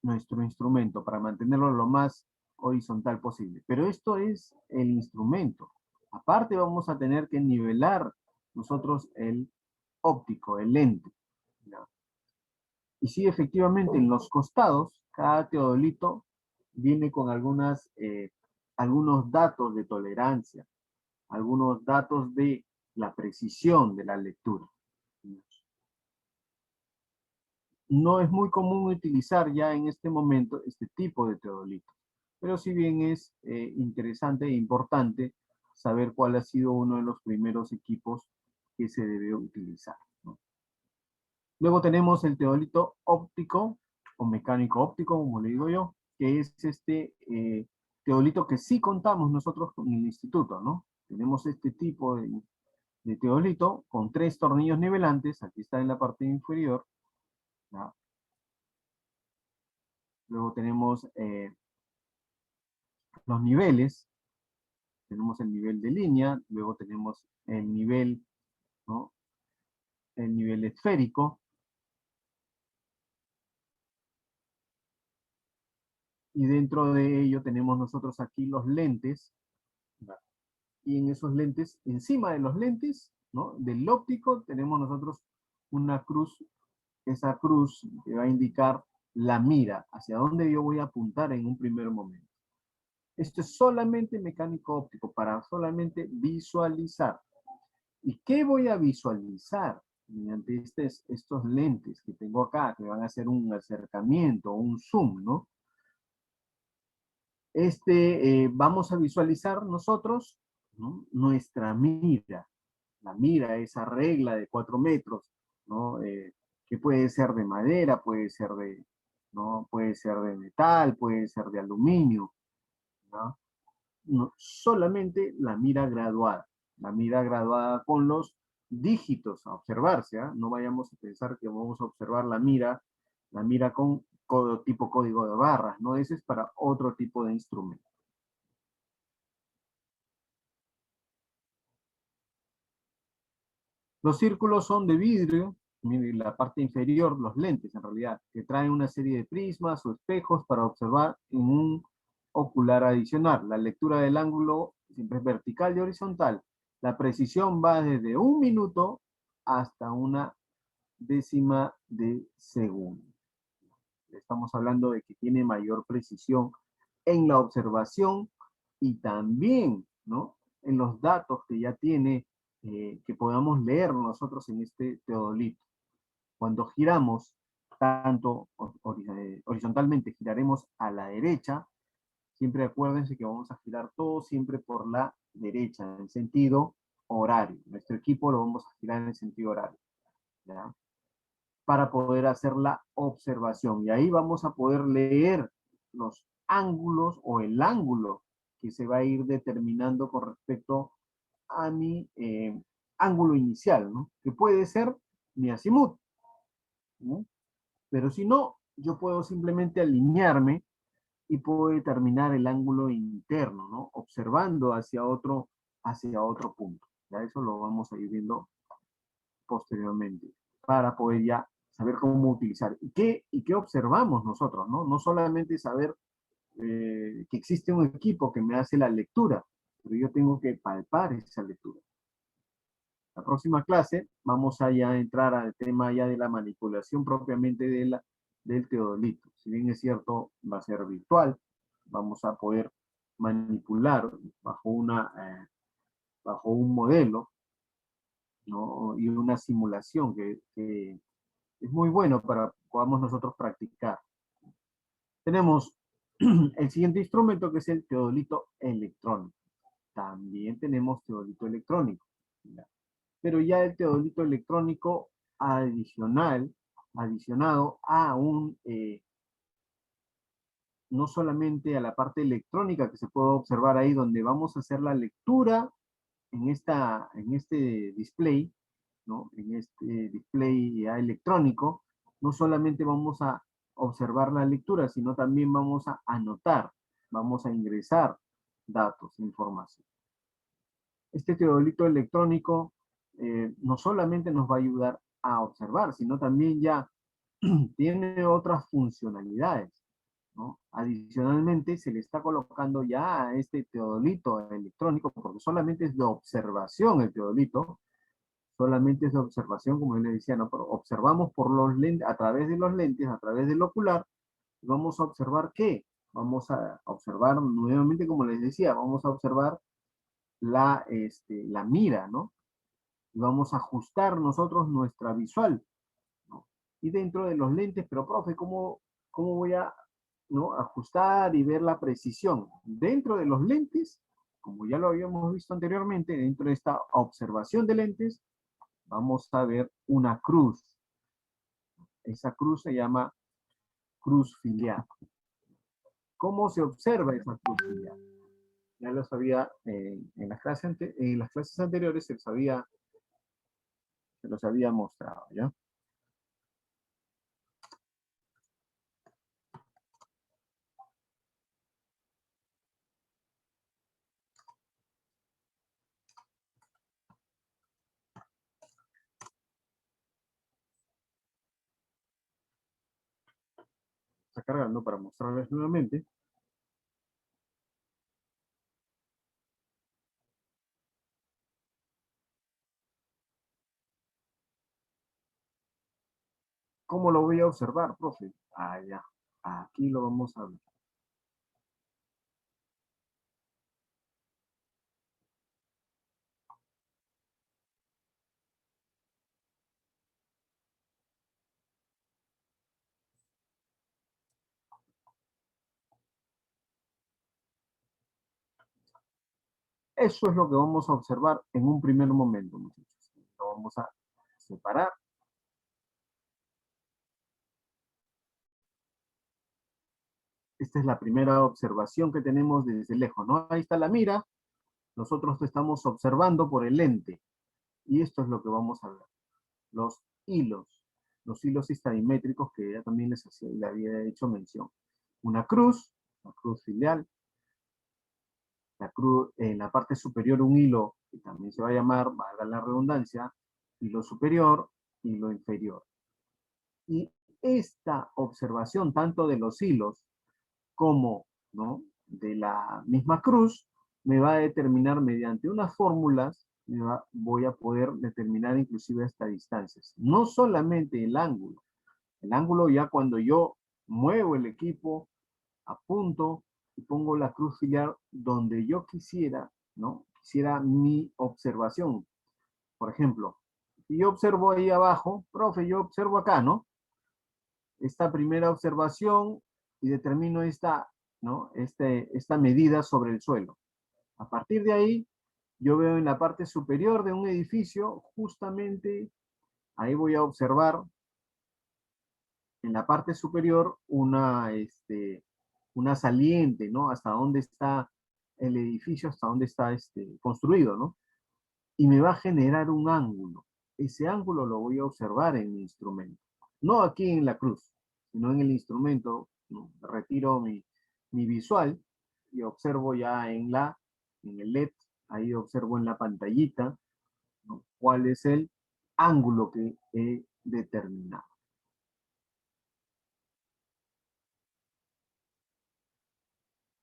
Speaker 1: nuestro instrumento para mantenerlo lo más horizontal posible. Pero esto es el instrumento. Aparte vamos a tener que nivelar nosotros el óptico, el lente, ¿no? Y sí, efectivamente, en los costados, cada teodolito viene con algunos datos de tolerancia, algunos datos de la precisión de la lectura. No es muy común utilizar ya en este momento este tipo de teodolitos, pero si bien es interesante e importante saber cuál ha sido uno de los primeros equipos que se debe utilizar, ¿no? Luego tenemos el teodolito óptico o mecánico óptico, como le digo yo, que es este teodolito que sí contamos nosotros con el instituto, ¿no? Tenemos este tipo de teodolito con 3 tornillos nivelantes, aquí está en la parte inferior, ¿no? Luego tenemos los niveles, tenemos el nivel de línea, luego tenemos el nivel, ¿no?, el nivel esférico, y dentro de ello tenemos nosotros aquí los lentes, ¿no?, y en esos lentes, encima de los lentes, ¿no?, del óptico, tenemos nosotros una cruz, esa cruz que va a indicar la mira, hacia dónde yo voy a apuntar en un primer momento. Esto es solamente mecánico óptico, para solamente visualizar. ¿Y qué voy a visualizar? Mediante estos lentes que tengo acá, que van a hacer un acercamiento, un zoom, ¿no? Vamos a visualizar nosotros, ¿no?, nuestra mira. La mira, esa regla de 4 metros, ¿no?, que puede ser de madera, puede ser ¿no?, puede ser de metal, puede ser de aluminio, ¿no? No, solamente la mira graduada con los dígitos a observarse, ¿ah? No vayamos a pensar que vamos a observar la mira con tipo código de barras, ¿no? Ese es para otro tipo de instrumento. Los círculos son de vidrio, miren la parte inferior, los lentes en realidad, que traen una serie de prismas o espejos para observar en un ocular adicional. La lectura del ángulo siempre es vertical y horizontal. La precisión va desde 1 minuto hasta 1/10 de segundo. Estamos hablando de que tiene mayor precisión en la observación y también, ¿no?, en los datos que ya tiene, que podamos leer nosotros en este teodolito. Cuando giramos, tanto horizontalmente giraremos a la derecha, Siempre acuérdense que vamos a girar todo siempre por la derecha, en sentido horario. Nuestro equipo lo vamos a girar en sentido horario, ¿ya? Para poder hacer la observación. Y ahí vamos a poder leer los ángulos o el ángulo que se va a ir determinando con respecto a mi ángulo inicial, ¿no? Que puede ser mi azimut, ¿no? Pero si no, yo puedo simplemente alinearme y puedo determinar el ángulo interno, ¿no? Observando hacia otro punto. Ya eso lo vamos a ir viendo posteriormente para poder ya saber cómo utilizar. ¿Y qué observamos nosotros, no? No solamente saber que existe un equipo que me hace la lectura, pero yo tengo que palpar esa lectura. La próxima clase vamos a ya entrar al tema ya de la manipulación propiamente del teodolito. Si bien es cierto, va a ser virtual, vamos a poder manipular bajo un modelo, ¿no? Y una simulación que es muy bueno para que podamos nosotros practicar. Tenemos el siguiente instrumento que es el teodolito electrónico. También tenemos teodolito electrónico, ¿ya? Pero ya el teodolito electrónico adicionado a no solamente a la parte electrónica que se puede observar ahí, donde vamos a hacer la lectura en este display, ¿no? En este display ya electrónico, no solamente vamos a observar la lectura, sino también vamos a anotar, vamos a ingresar datos, información. Este teodolito electrónico no solamente nos va a ayudar a observar, sino también ya tiene otras funcionalidades, ¿no? Adicionalmente, se le está colocando ya a este teodolito electrónico, porque solamente es de observación el teodolito, solamente es de observación, como yo le decía, ¿no? Pero observamos por los lentes, a través de los lentes, a través del ocular, y vamos a observar ¿qué? Vamos a observar nuevamente, como les decía, vamos a observar la mira, ¿no? Y vamos a ajustar nosotros nuestra visual, ¿no? Y dentro de los lentes, pero profe, ¿cómo voy a, ¿no? ajustar y ver la precisión? Dentro de los lentes, como ya lo habíamos visto anteriormente, dentro de esta observación de lentes, vamos a ver una cruz. Esa cruz se llama cruz filial. ¿Cómo se observa esa cruz filial? Ya lo sabía en las clases anteriores, se los había mostrado, ¿ya? Está cargando para mostrarles nuevamente. ¿Cómo lo voy a observar, profe? Ah, ya. Aquí lo vamos a ver. Eso es lo que vamos a observar en un primer momento, muchachos. Lo vamos a separar. Esta es la primera observación que tenemos desde lejos, ¿no? Ahí está la mira. Nosotros estamos observando por el lente. Y esto es lo que vamos a ver. Los hilos estadimétricos que ya también le había hecho mención. Una cruz filial. La cruz, en la parte superior un hilo que también se va a llamar, valga la redundancia, hilo superior, hilo inferior. Y esta observación tanto de los hilos como, ¿no?, de la misma cruz me va a determinar mediante unas fórmulas, voy a poder determinar inclusive hasta distancias. No solamente el ángulo ya cuando yo muevo el equipo, apunto y pongo la cruz filial donde yo quisiera, ¿no? Quisiera mi observación. Por ejemplo, si yo observo ahí abajo, profe, yo observo acá, ¿no? Esta primera observación y determino esta ¿no? Esta medida sobre el suelo. A partir de ahí, yo veo en la parte superior de un edificio, justamente ahí voy a observar en la parte superior una saliente, ¿no? Hasta dónde está el edificio, hasta dónde está construido, ¿no? Y me va a generar un ángulo. Ese ángulo lo voy a observar en mi instrumento. No aquí en la cruz, sino en el instrumento, ¿no? Retiro mi visual y observo ya en el LED, ahí observo en la pantallita, ¿no? Cuál es el ángulo que he determinado.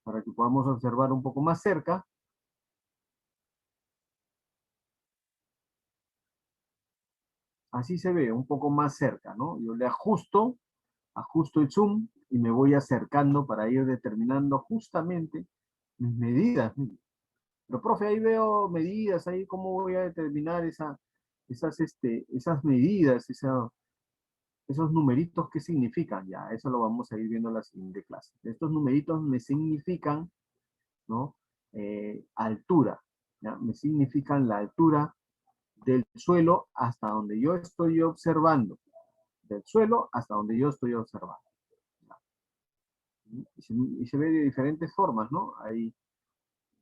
Speaker 1: Para que podamos observar un poco más cerca. Así se ve, un poco más cerca, ¿no? Yo le ajusto el zoom y me voy acercando para ir determinando justamente mis medidas. Pero, profe, ahí veo medidas, ahí cómo voy a determinar esas medidas, esos numeritos, ¿qué significan? Ya, eso lo vamos a ir viendo en la siguiente clase. Estos numeritos me significan, ¿no? Altura, ¿ya? Me significan la altura del suelo hasta donde yo estoy observando. Del suelo hasta donde yo estoy observando. Y se ve de diferentes formas, ¿no? Ahí,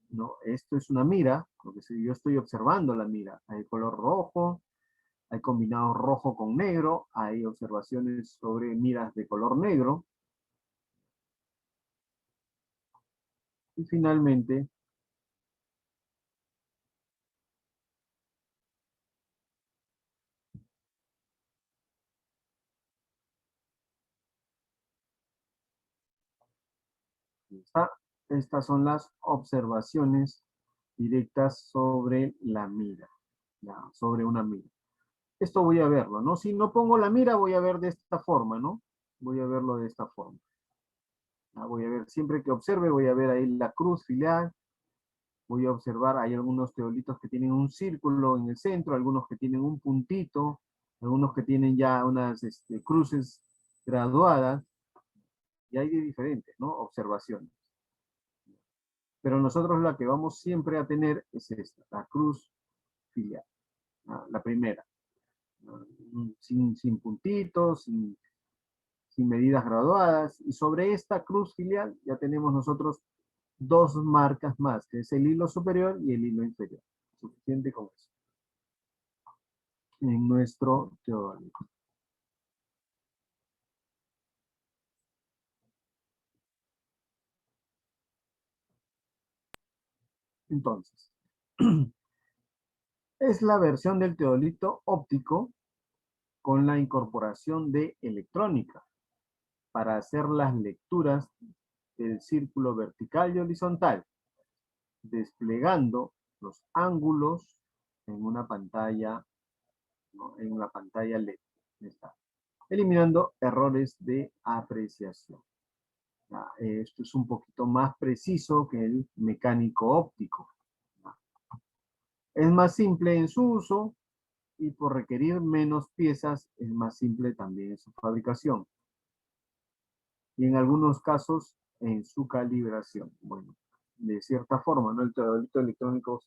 Speaker 1: ¿no? Esto es una mira, porque si yo estoy observando la mira, hay color rojo, hay combinado rojo con negro, hay observaciones sobre miras de color negro. Y finalmente, estas son las observaciones directas sobre la mira, ya, sobre una mira. Esto voy a verlo, ¿no? Si no pongo la mira, voy a ver de esta forma, ¿no? Voy a verlo de esta forma. Voy a ver, siempre que observe, voy a ver ahí la cruz filial. Voy a observar, hay algunos teodolitos que tienen un círculo en el centro, algunos que tienen un puntito, algunos que tienen ya unas cruces graduadas, y hay de diferentes, ¿no? Observaciones. Pero nosotros la que vamos siempre a tener es esta, la cruz filial, ¿no? La primera, ¿no? Sin puntitos, sin medidas graduadas, y sobre esta cruz filial ya tenemos nosotros dos marcas más, que es el hilo superior y el hilo inferior. Suficiente con eso. En nuestro teodolito. Entonces, es la versión del teodolito óptico con la incorporación de electrónica para hacer las lecturas del círculo vertical y horizontal, desplegando los ángulos en una pantalla, ¿no? En la pantalla LED. Está. Eliminando errores de apreciación. Esto es un poquito más preciso que el mecánico óptico. Es más simple en su uso y por requerir menos piezas es más simple también en su fabricación. Y en algunos casos en su calibración. Bueno, de cierta forma, ¿no? El teodolito electrónico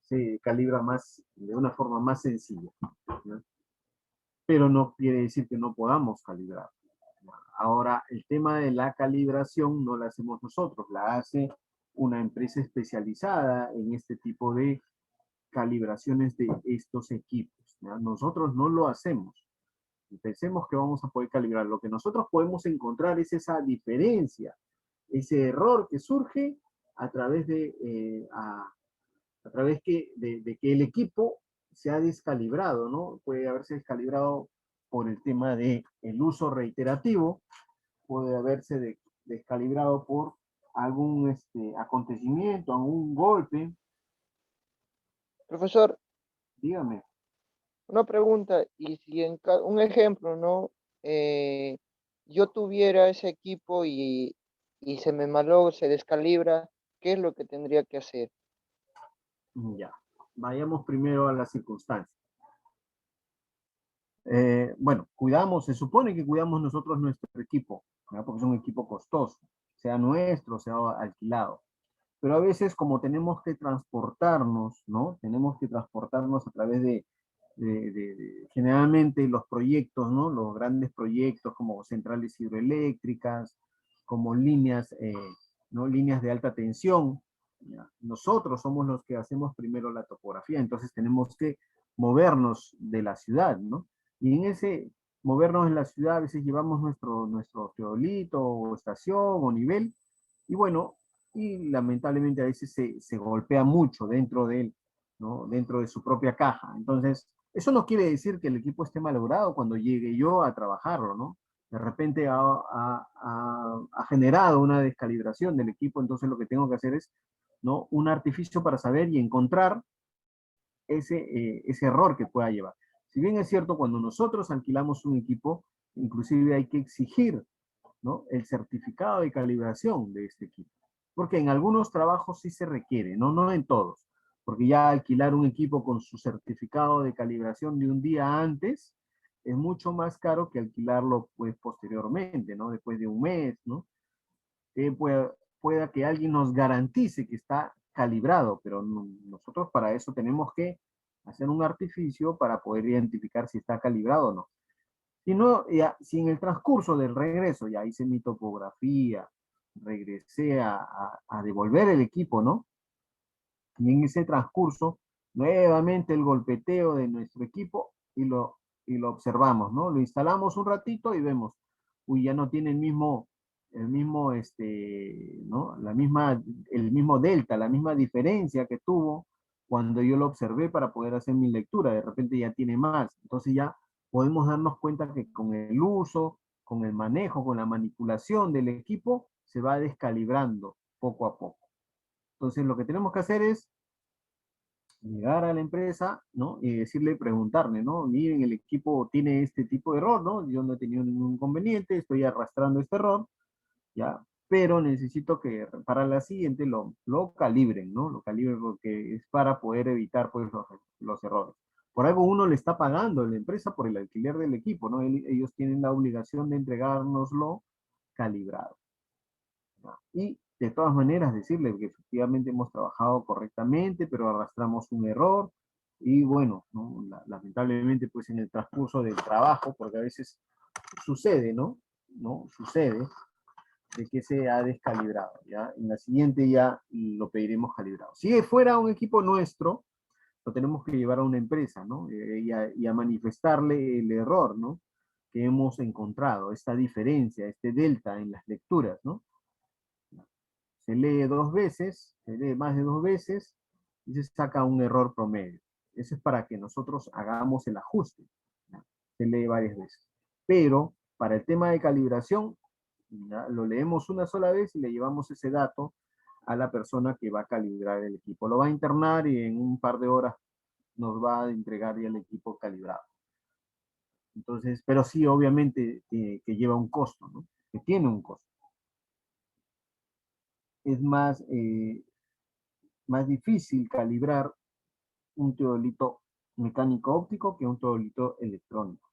Speaker 1: se calibra más, de una forma más sencilla, ¿no? Pero no quiere decir que no podamos calibrar. Ahora, el tema de la calibración no la hacemos nosotros, la hace una empresa especializada en este tipo de calibraciones de estos equipos, ¿ya? Nosotros no lo hacemos. Y pensemos que vamos a poder calibrar. Lo que nosotros podemos encontrar es esa diferencia, ese error que surge a través de, de que el equipo se ha descalibrado, ¿no? Puede haberse descalibrado por el tema del uso reiterativo, puede haberse descalibrado por algún acontecimiento, algún golpe.
Speaker 7: Profesor,
Speaker 1: Dígame.
Speaker 7: una pregunta, y si un ejemplo, ¿no? Yo tuviera ese equipo y se me malogra, se descalibra, ¿qué es lo que tendría que hacer?
Speaker 1: Ya, vayamos primero a las circunstancias. Bueno, se supone que cuidamos nosotros nuestro equipo, ¿no? Porque es un equipo costoso. sea nuestro, sea alquilado. Pero a veces como tenemos que transportarnos, ¿no? Tenemos que transportarnos a través generalmente los proyectos, ¿no? Los grandes proyectos como centrales hidroeléctricas, como líneas, ¿no? Líneas de alta tensión. ¿Ya? Nosotros somos los que hacemos primero la topografía, entonces tenemos que movernos de la ciudad, ¿no? Y en ese movernos en la ciudad a veces llevamos nuestro teodolito o estación o nivel, y bueno, y lamentablemente a veces se golpea mucho dentro de él, ¿no? Dentro de su propia caja. Entonces, eso no quiere decir que el equipo esté malogrado cuando llegue yo a trabajarlo, ¿no? De repente ha generado una descalibración del equipo, entonces lo que tengo que hacer es, ¿no? Un artificio para saber y encontrar ese error que pueda llevar. Si bien es cierto, cuando nosotros alquilamos un equipo, inclusive hay que exigir, ¿no? El certificado de calibración de este equipo. Porque en algunos trabajos sí se requiere, no en todos. Porque ya alquilar un equipo con su certificado de calibración de un día antes es mucho más caro que alquilarlo pues posteriormente, ¿no? Después de un mes, ¿no? Pueda que alguien nos garantice que está calibrado, pero nosotros para eso tenemos que hacer un artificio para poder identificar si está calibrado o no. Si no, ya, si en el transcurso del regreso ya hice mi topografía, regresé a devolver el equipo, ¿no? Y en ese transcurso, nuevamente el golpeteo de nuestro equipo y lo observamos, ¿no? Lo instalamos un ratito y vemos, uy, ya no tiene el mismo, ¿no? El mismo delta, la misma diferencia que tuvo cuando yo lo observé para poder hacer mi lectura. De repente ya tiene más. Entonces ya podemos darnos cuenta que con el uso, con el manejo, con la manipulación del equipo, se va descalibrando poco a poco. Entonces lo que tenemos que hacer es llegar a la empresa, ¿no? Y decirle, preguntarle, ¿no? Miren, el equipo tiene este tipo de error, ¿no? Yo no he tenido ningún inconveniente, estoy arrastrando este error, ¿ya? Pero necesito que para la siguiente lo calibren, ¿no? Lo calibren porque es para poder evitar, pues, los errores. Por algo uno le está pagando a la empresa por el alquiler del equipo, ¿no? Ellos tienen la obligación de entregárnoslo calibrado. ¿No? Y de todas maneras decirle que efectivamente hemos trabajado correctamente, pero arrastramos un error, y bueno, ¿no? Lamentablemente pues en el transcurso del trabajo, porque a veces sucede, ¿no? Sucede de que se ha descalibrado, ¿ya? En la siguiente ya lo pediremos calibrado. Si fuera un equipo nuestro, lo tenemos que llevar a una empresa, ¿no? Y a manifestarle el error, ¿no? Que hemos encontrado, esta diferencia, este delta en las lecturas, ¿no? Se lee 2 veces, se lee más de 2 veces, y se saca un error promedio. Eso es para que nosotros hagamos el ajuste, ¿ya? Se lee varias veces. Pero para el tema de calibración, ¿ya? Lo leemos una sola vez y le llevamos ese dato a la persona que va a calibrar el equipo. Lo va a internar y en un par de horas nos va a entregar ya el equipo calibrado. Entonces, pero sí, obviamente, que lleva un costo, ¿no? Que tiene un costo. Es más difícil calibrar un teodolito mecánico óptico que un teodolito electrónico.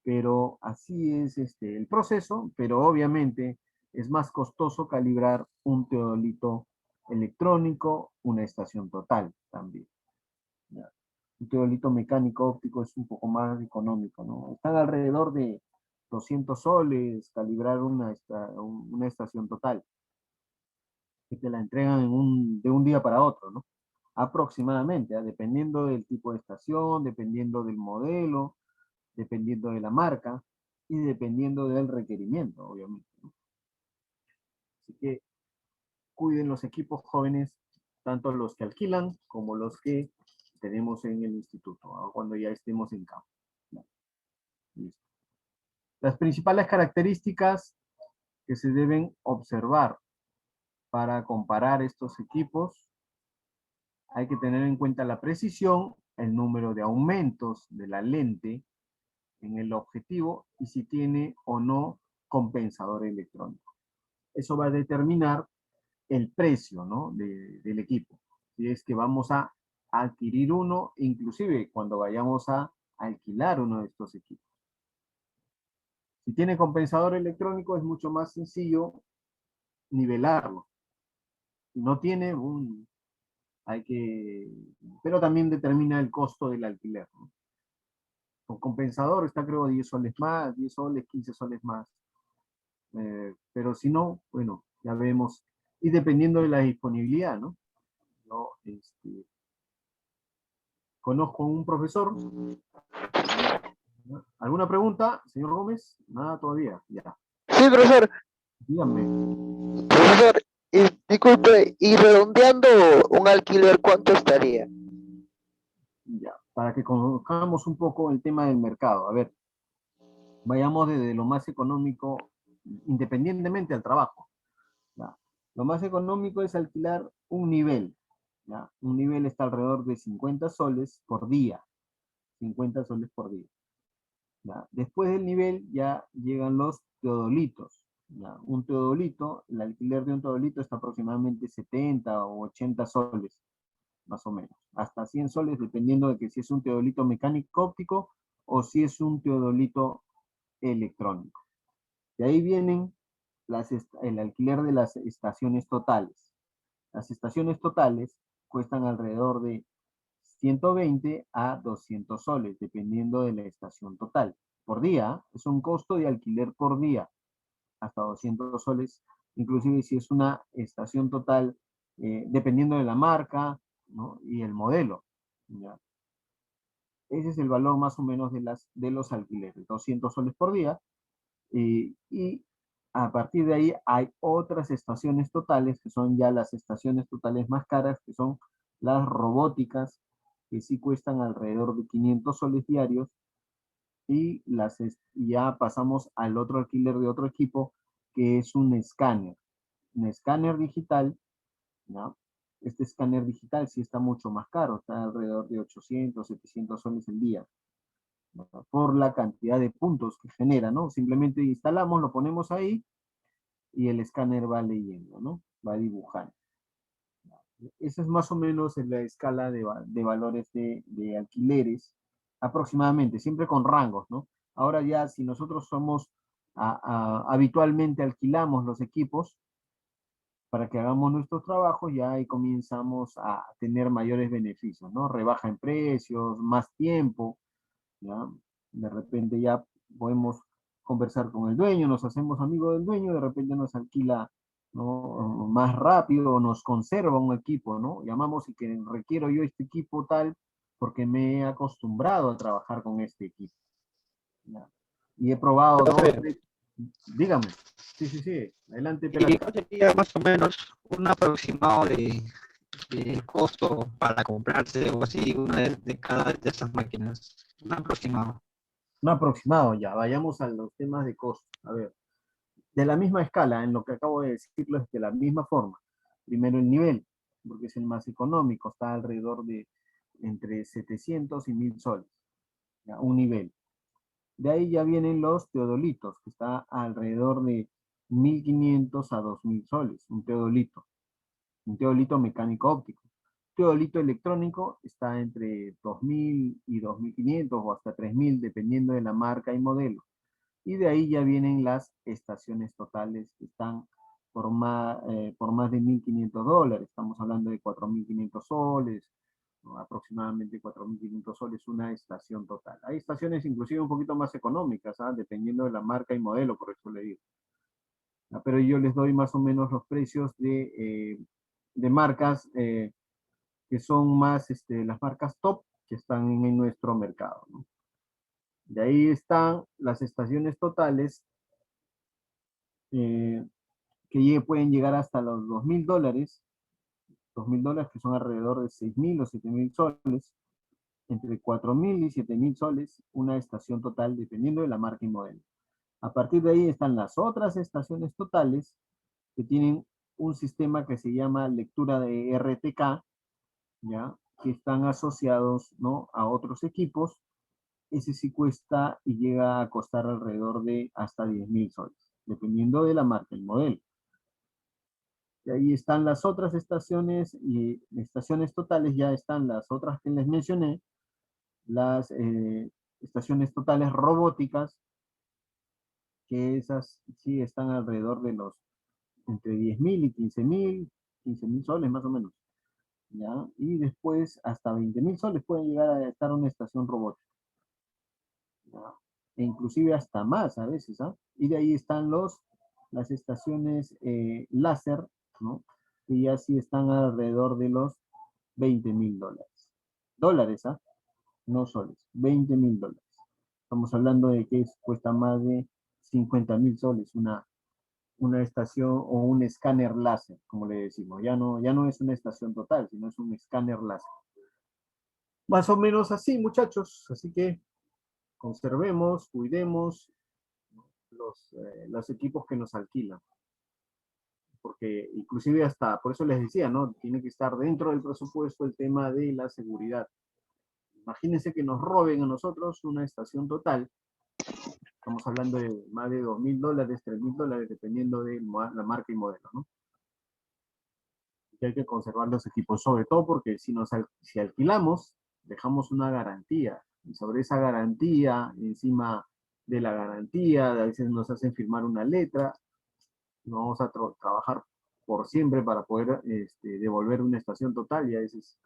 Speaker 1: Pero así es el proceso, pero obviamente es más costoso calibrar un teodolito electrónico, una estación total también. ¿Ya? Un teodolito mecánico óptico es un poco más económico, ¿no? Están alrededor de 200 soles calibrar una estación total, que te la entregan de un día para otro, ¿no? Aproximadamente, ¿eh? Dependiendo del tipo de estación, dependiendo del modelo, dependiendo de la marca y dependiendo del requerimiento, obviamente, ¿no? Así que cuiden los equipos jóvenes, tanto los que alquilan como los que tenemos en el instituto, ¿no? Cuando ya estemos en campo. ¿No? Listo. Las principales características que se deben observar para comparar estos equipos: hay que tener en cuenta la precisión, el número de aumentos de la lente en el objetivo y si tiene o no compensador electrónico. Eso va a determinar el precio, ¿no? del equipo. Si es que vamos a adquirir uno, inclusive cuando vayamos a alquilar uno de estos equipos. Si tiene compensador electrónico es mucho más sencillo nivelarlo. Si no tiene, pero también determina el costo del alquiler, ¿no? Con compensador está creo 10 soles más, 10 soles, 15 soles más. Pero si no, bueno, ya vemos. Y dependiendo de la disponibilidad, ¿no? Yo, conozco un profesor. ¿Alguna pregunta, señor Gómez? Nada todavía, ya.
Speaker 7: Sí, profesor.
Speaker 1: Díganme.
Speaker 7: Profesor, disculpe, y redondeando un alquiler, ¿cuánto estaría?
Speaker 1: Ya, para que conozcamos un poco el tema del mercado. A ver, vayamos desde lo más económico, independientemente del trabajo. ¿Ya? Lo más económico es alquilar un nivel. ¿Ya? Un nivel está alrededor de 50 soles por día. 50 soles por día. ¿Ya? Después del nivel ya llegan los teodolitos. ¿Ya? Un teodolito, el alquiler de un teodolito está aproximadamente 70 o 80 soles, más o menos. Hasta 100 soles, dependiendo de que si es un teodolito mecánico óptico o si es un teodolito electrónico. De ahí vienen el alquiler de las estaciones totales. Las estaciones totales cuestan alrededor de 120 a 200 soles, dependiendo de la estación total. Por día, es un costo de alquiler por día, hasta 200 soles, inclusive si es una estación total, dependiendo de la marca, ¿no? Y el modelo. ¿Ya? Ese es el valor más o menos de los alquileres, 200 soles por día. Y a partir de ahí hay otras estaciones totales, que son ya las estaciones totales más caras, que son las robóticas, que sí cuestan alrededor de 500 soles diarios, y ya pasamos al otro alquiler de otro equipo, que es un escáner digital, ¿no? Este escáner digital sí está mucho más caro, está alrededor de 800, 700 soles el día, ¿no? Por la cantidad de puntos que genera, ¿no? Simplemente instalamos, lo ponemos ahí, y el escáner va leyendo, ¿no? Va dibujando. Esa es más o menos la escala de valores de alquileres, aproximadamente, siempre con rangos, ¿no? Ahora ya, si nosotros habitualmente alquilamos los equipos para que hagamos nuestros trabajos, ya ahí comenzamos a tener mayores beneficios, ¿no? Rebaja en precios, más tiempo, ¿ya? De repente ya podemos conversar con el dueño, nos hacemos amigos del dueño, de repente nos alquila, ¿no? Más rápido, nos conserva un equipo, ¿no? Llamamos y que requiero yo este equipo tal porque me he acostumbrado a trabajar con este equipo. ¿Ya? Y he probado dos, tres. Dígame. Sí, sí, sí. Adelante,
Speaker 8: ¿Y
Speaker 1: Peralta.
Speaker 8: cuál sería más o menos un aproximado de costo para comprarse o así una de cada de esas máquinas? Un aproximado.
Speaker 1: Un aproximado ya. Vayamos a los temas de costo. A ver. De la misma escala, en lo que acabo de decirlo, es de la misma forma. Primero el nivel, porque es el más económico, está alrededor de entre 700 y 1000 soles, ¿ya? Un nivel. De ahí ya vienen los teodolitos, que está alrededor de 1500 a 2000 soles, un teodolito mecánico óptico. Teodolito electrónico está entre 2000 y 2500 o hasta 3000, dependiendo de la marca y modelo. Y de ahí ya vienen las estaciones totales que están por más de $1500. Estamos hablando de 4500 soles, ¿no? Aproximadamente 4500 soles una estación total. Hay estaciones inclusive un poquito más económicas, ¿ah? Dependiendo de la marca y modelo, por eso le digo. ¿Ah? Pero yo les doy más o menos los precios de marcas que son más las marcas top que están en nuestro mercado, ¿no? De ahí están las estaciones totales, que pueden llegar hasta los $2000, $2000 que son alrededor de 6000 o 7000 soles, entre 4000 y 7000 soles, una estación total dependiendo de la marca y modelo. A partir de ahí están las otras estaciones totales que tienen un sistema que se llama lectura de RTK, ¿ya? Que están asociados, ¿no? A otros equipos. Ese sí cuesta y llega a costar alrededor de hasta 10.000 soles, dependiendo de la marca y modelo. Y ahí están las otras estaciones y estaciones totales, ya están las otras que les mencioné, las estaciones totales robóticas, que esas sí están alrededor de los entre 10.000 y 15.000 soles más o menos, ¿ya? Y después hasta 20.000 soles puede llegar a estar una estación robótica, ¿ya? E inclusive hasta más a veces, ¿ah? Y de ahí están las estaciones láser, ¿no? Y ya sí están alrededor de los 20.000 dólares. Dólares, ¿ah? No soles, 20.000 dólares. Estamos hablando de que cuesta más de 50.000 soles una estación o un escáner láser, como le decimos. Ya no es una estación total, sino es un escáner láser. Más o menos así, muchachos. Así que conservemos, cuidemos los equipos que nos alquilan. Porque inclusive hasta, por eso les decía, ¿no? Tiene que estar dentro del presupuesto el tema de la seguridad. Imagínense que nos roben a nosotros una estación total. Estamos hablando de más de 2.000 dólares, 3.000 dólares, dependiendo de la marca y modelo, ¿no? Y hay que conservar los equipos, sobre todo porque si alquilamos, dejamos una garantía. Y sobre esa garantía, encima de la garantía, a veces nos hacen firmar una letra. No vamos a trabajar por siempre para poder devolver una estación total, y a veces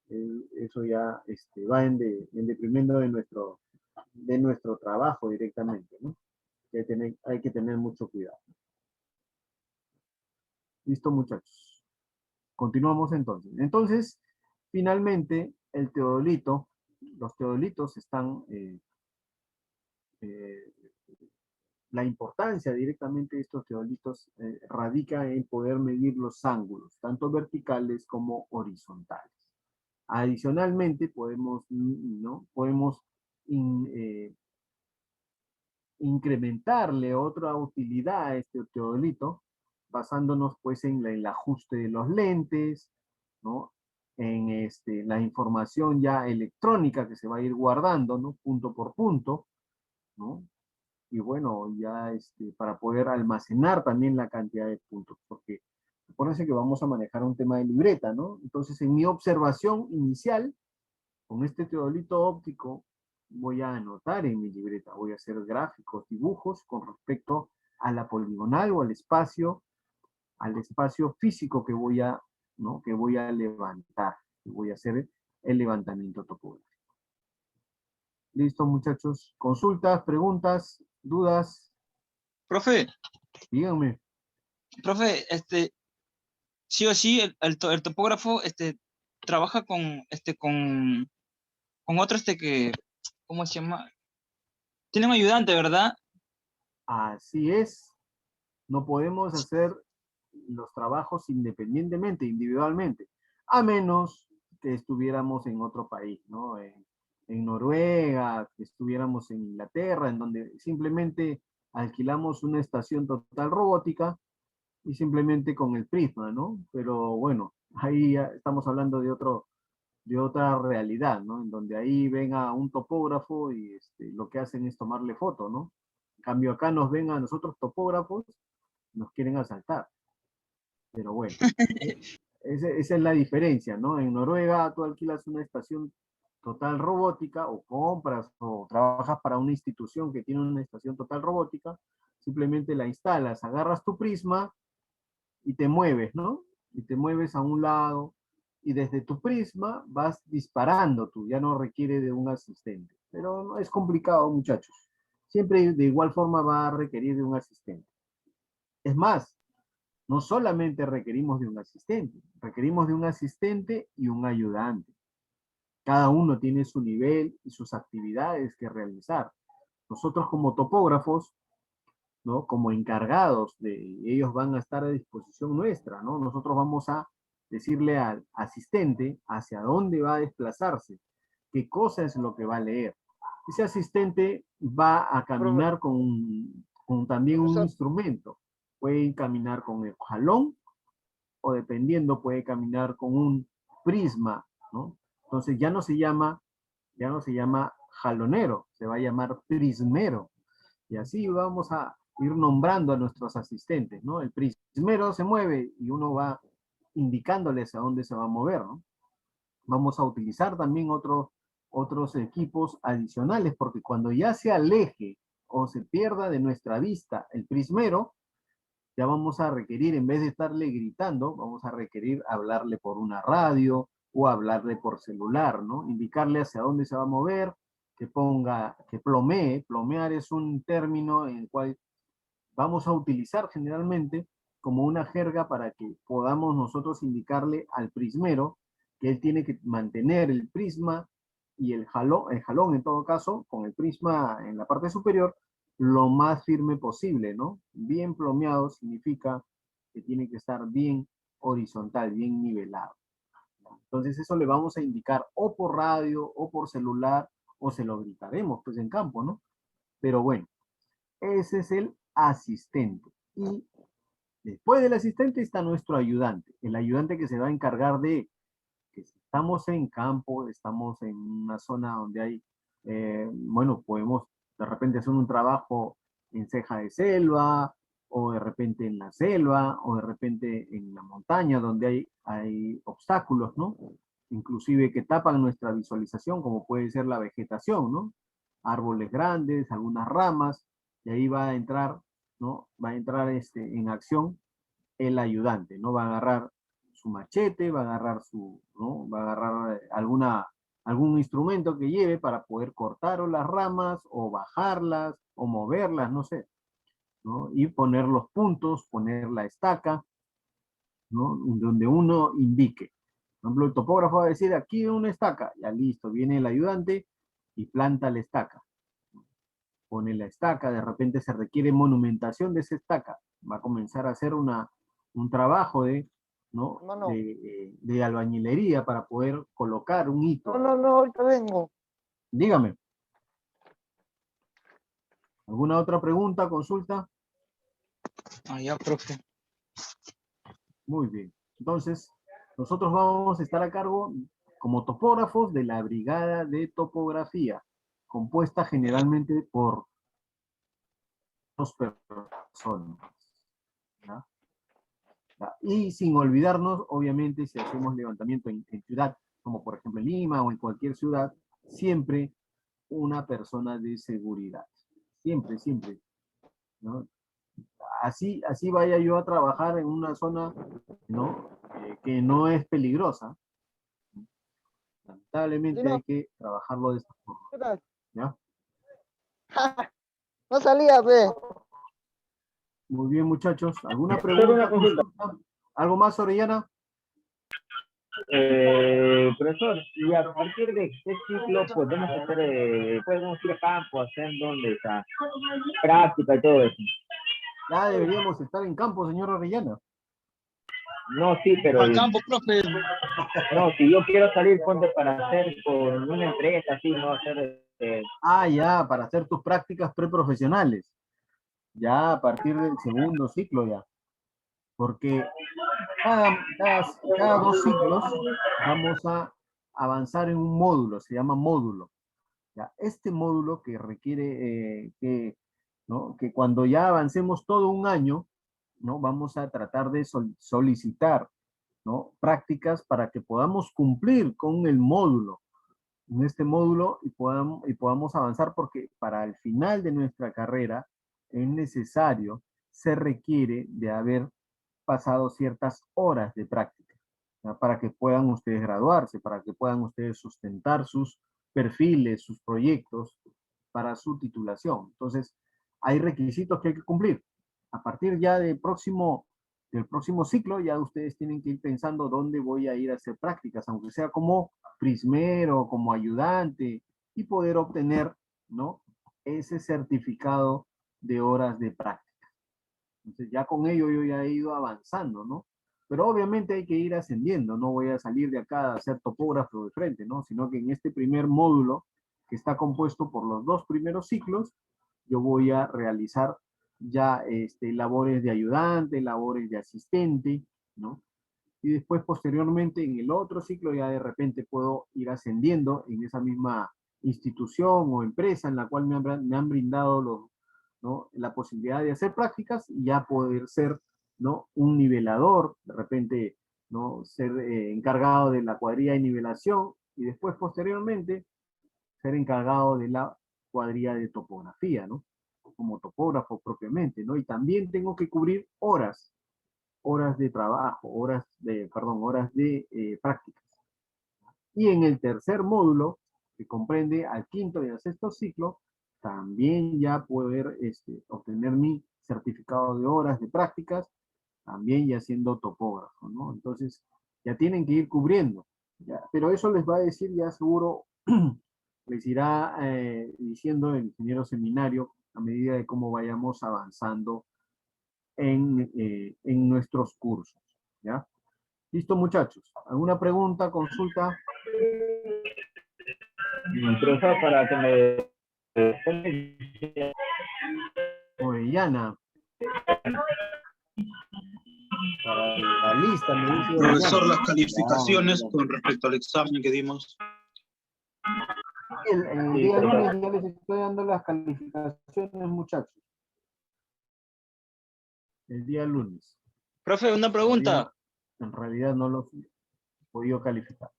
Speaker 1: eso ya va en detrimento de nuestro trabajo directamente, ¿no? Hay que tener mucho cuidado. Listo, muchachos. Continuamos entonces. Entonces, finalmente, el teodolito, los teodolitos están, la importancia directamente de estos teodolitos radica en poder medir los ángulos, tanto verticales como horizontales. Adicionalmente, podemos incrementarle otra utilidad a este teodolito, basándonos pues en el ajuste de los lentes, ¿no? En la información ya electrónica que se va a ir guardando, ¿no? Punto por punto, ¿no? Y bueno, ya para poder almacenar también la cantidad de puntos, porque acuérdense que vamos a manejar un tema de libreta, ¿no? Entonces, en mi observación inicial, con este teodolito óptico, voy a anotar en mi libreta, voy a hacer gráficos, dibujos con respecto a la poligonal o al espacio físico que voy a, ¿no? que voy a levantar, que voy a hacer el levantamiento topográfico. Listo, muchachos. ¿Consultas, preguntas, dudas?
Speaker 2: Profe,
Speaker 1: Díganme.
Speaker 2: profe, sí o sí, el topógrafo, trabaja con otro, que, ¿cómo se llama? Tiene un ayudante, ¿verdad?
Speaker 1: Así es. No podemos hacer los trabajos independientemente, individualmente, a menos que estuviéramos en otro país, ¿no? En Noruega, que estuviéramos en Inglaterra, en donde simplemente alquilamos una estación total robótica y simplemente con el prisma, ¿no? Pero bueno, ahí ya estamos hablando de otra realidad, ¿no? En donde ahí ven a un topógrafo y lo que hacen es tomarle foto, ¿no? En cambio acá nos ven a nosotros topógrafos, nos quieren asaltar. Pero bueno, esa es la diferencia, ¿no? En Noruega tú alquilas una estación total robótica o compras o trabajas para una institución que tiene una estación total robótica, simplemente la instalas, agarras tu prisma y te mueves, ¿no? Y te mueves a un lado y desde tu prisma vas disparando tú, ya no requiere de un asistente. Pero no es complicado, muchachos. Siempre de igual forma va a requerir de un asistente. Es más, no solamente requerimos de un asistente, requerimos de un asistente y un ayudante. Cada uno tiene su nivel y sus actividades que realizar. Nosotros como topógrafos, ¿no? Como encargados ellos van a estar a disposición nuestra, ¿no? Nosotros vamos a decirle al asistente hacia dónde va a desplazarse, qué cosa es lo que va a leer. Ese asistente va a caminar con también un instrumento. Puede caminar con el jalón o dependiendo puede caminar con un prisma, ¿no? Entonces ya no se llama jalonero, se va a llamar prismero. Y así vamos a ir nombrando a nuestros asistentes, ¿no? El prismero se mueve y uno va indicándoles a dónde se va a mover, ¿no? Vamos a utilizar también otros equipos adicionales, porque cuando ya se aleje o se pierda de nuestra vista el prismero, ya vamos a requerir, en vez de estarle gritando, vamos a requerir hablarle por una radio o hablarle por celular, ¿no? Indicarle hacia dónde se va a mover, que ponga, que plomee. Plomear es un término en el cual vamos a utilizar generalmente como una jerga para que podamos nosotros indicarle al prismero que él tiene que mantener el prisma y el jalón en todo caso, con el prisma en la parte superior, lo más firme posible, ¿no? Bien plomeado significa que tiene que estar bien horizontal, bien nivelado. Entonces eso le vamos a indicar o por radio o por celular o se lo gritaremos pues en campo, ¿no? Pero bueno, ese es el asistente. Y después del asistente está nuestro ayudante, el ayudante que se va a encargar de que si estamos en campo, estamos en una zona donde hay, bueno, podemos de repente hacer un trabajo en ceja de selva, o de repente en la selva, o de repente en la montaña donde hay obstáculos, ¿no? Inclusive que tapan nuestra visualización, como puede ser la vegetación, ¿no? Árboles grandes, algunas ramas, y ahí va a entrar, ¿no? Va a entrar en acción el ayudante, ¿no? Va a agarrar su machete, va a agarrar ¿no? Va a agarrar algún instrumento que lleve para poder cortar o las ramas, o bajarlas, o moverlas, no sé, ¿no? Y poner los puntos, poner la estaca, ¿no? Donde uno indique. Por ejemplo, el topógrafo va a decir, aquí una estaca, ya listo, viene el ayudante y planta la estaca. Pone la estaca, de repente se requiere monumentación de esa estaca, va a comenzar a hacer un trabajo ¿no?
Speaker 7: Hermano.
Speaker 1: de albañilería para poder colocar un hito.
Speaker 7: No, ahorita vengo.
Speaker 1: Dígame. ¿Alguna otra pregunta, consulta?
Speaker 2: Ah, ya, profe.
Speaker 1: Muy bien. Entonces, nosotros vamos a estar a cargo como topógrafos de la brigada de topografía, compuesta generalmente por 2 personas. ¿Ya? Y sin olvidarnos, obviamente, si hacemos levantamiento en ciudad, como por ejemplo en Lima o en cualquier ciudad, siempre una persona de seguridad. Siempre, siempre. ¿No? Así vaya yo a trabajar en una zona, ¿no? Que no es peligrosa. Lamentablemente hay que trabajarlo de esta forma. ¿Ya?
Speaker 7: No salía, ve.
Speaker 1: Muy bien, muchachos. ¿Alguna pregunta? Consulta? ¿Algo más, Orellana?
Speaker 9: Profesor, ¿y a partir de qué ciclo podemos ir a campo, hacer donde está práctica y todo eso?
Speaker 1: Ya deberíamos estar en campo, señor Orellana.
Speaker 9: No, sí, pero...
Speaker 10: Al campo, profe.
Speaker 9: No, si yo quiero salir, ponte para hacer por una empresa, así, no hacer...
Speaker 1: Ya, para hacer tus prácticas preprofesionales. Ya a partir del segundo ciclo ya. Porque cada 2 ciclos vamos a avanzar en un módulo, se llama módulo. ¿Ya? Este módulo que requiere ¿no? que cuando ya avancemos todo un año, ¿no? Vamos a tratar de solicitar, ¿no? prácticas para que podamos cumplir con el módulo, en este módulo y podamos avanzar, porque para el final de nuestra carrera es necesario, se requiere de haber pasado ciertas horas de práctica, ¿ya? Para que puedan ustedes graduarse, para que puedan ustedes sustentar sus perfiles, sus proyectos para su titulación. Entonces, hay requisitos que hay que cumplir. A partir ya del próximo ciclo, ya ustedes tienen que ir pensando dónde voy a ir a hacer prácticas, aunque sea como prismero, como ayudante, y poder obtener, ¿no? ese certificado de horas de práctica. Entonces ya con ello yo ya he ido avanzando, ¿no? Pero obviamente hay que ir ascendiendo, no voy a salir de acá a ser topógrafo de frente, ¿no? Sino que en este primer módulo, que está compuesto por los 2 primeros ciclos, yo voy a realizar ya labores de ayudante, labores de asistente, ¿no? Y después posteriormente en el otro ciclo ya de repente puedo ir ascendiendo en esa misma institución o empresa en la cual me han brindado ¿no? la posibilidad de hacer prácticas, y ya poder ser, ¿no? un nivelador, de repente, ¿no? ser encargado de la cuadrilla de nivelación, y después posteriormente ser encargado de la cuadrilla de topografía, ¿no? como topógrafo propiamente, ¿no? Y también tengo que cubrir horas de trabajo, horas de prácticas. Y en el tercer módulo, que comprende al quinto y al sexto ciclo, también ya poder obtener mi certificado de horas de prácticas, también ya siendo topógrafo, ¿no? Entonces, ya tienen que ir cubriendo, ¿ya? Pero eso les va a decir ya seguro, les irá diciendo el ingeniero seminario a medida de cómo vayamos avanzando en nuestros cursos, ¿ya? Listo, muchachos. ¿Alguna pregunta, consulta?
Speaker 9: Profesor, para que me...
Speaker 1: Orellana. Para la lista, me dice
Speaker 10: Profesor,
Speaker 1: Orellana.
Speaker 10: las calificaciones
Speaker 1: Ya.
Speaker 10: con respecto al examen que dimos.
Speaker 1: El día lunes ya les estoy dando las calificaciones, muchachos. El día lunes.
Speaker 2: Profe, una pregunta.
Speaker 1: En realidad no los he podido calificar.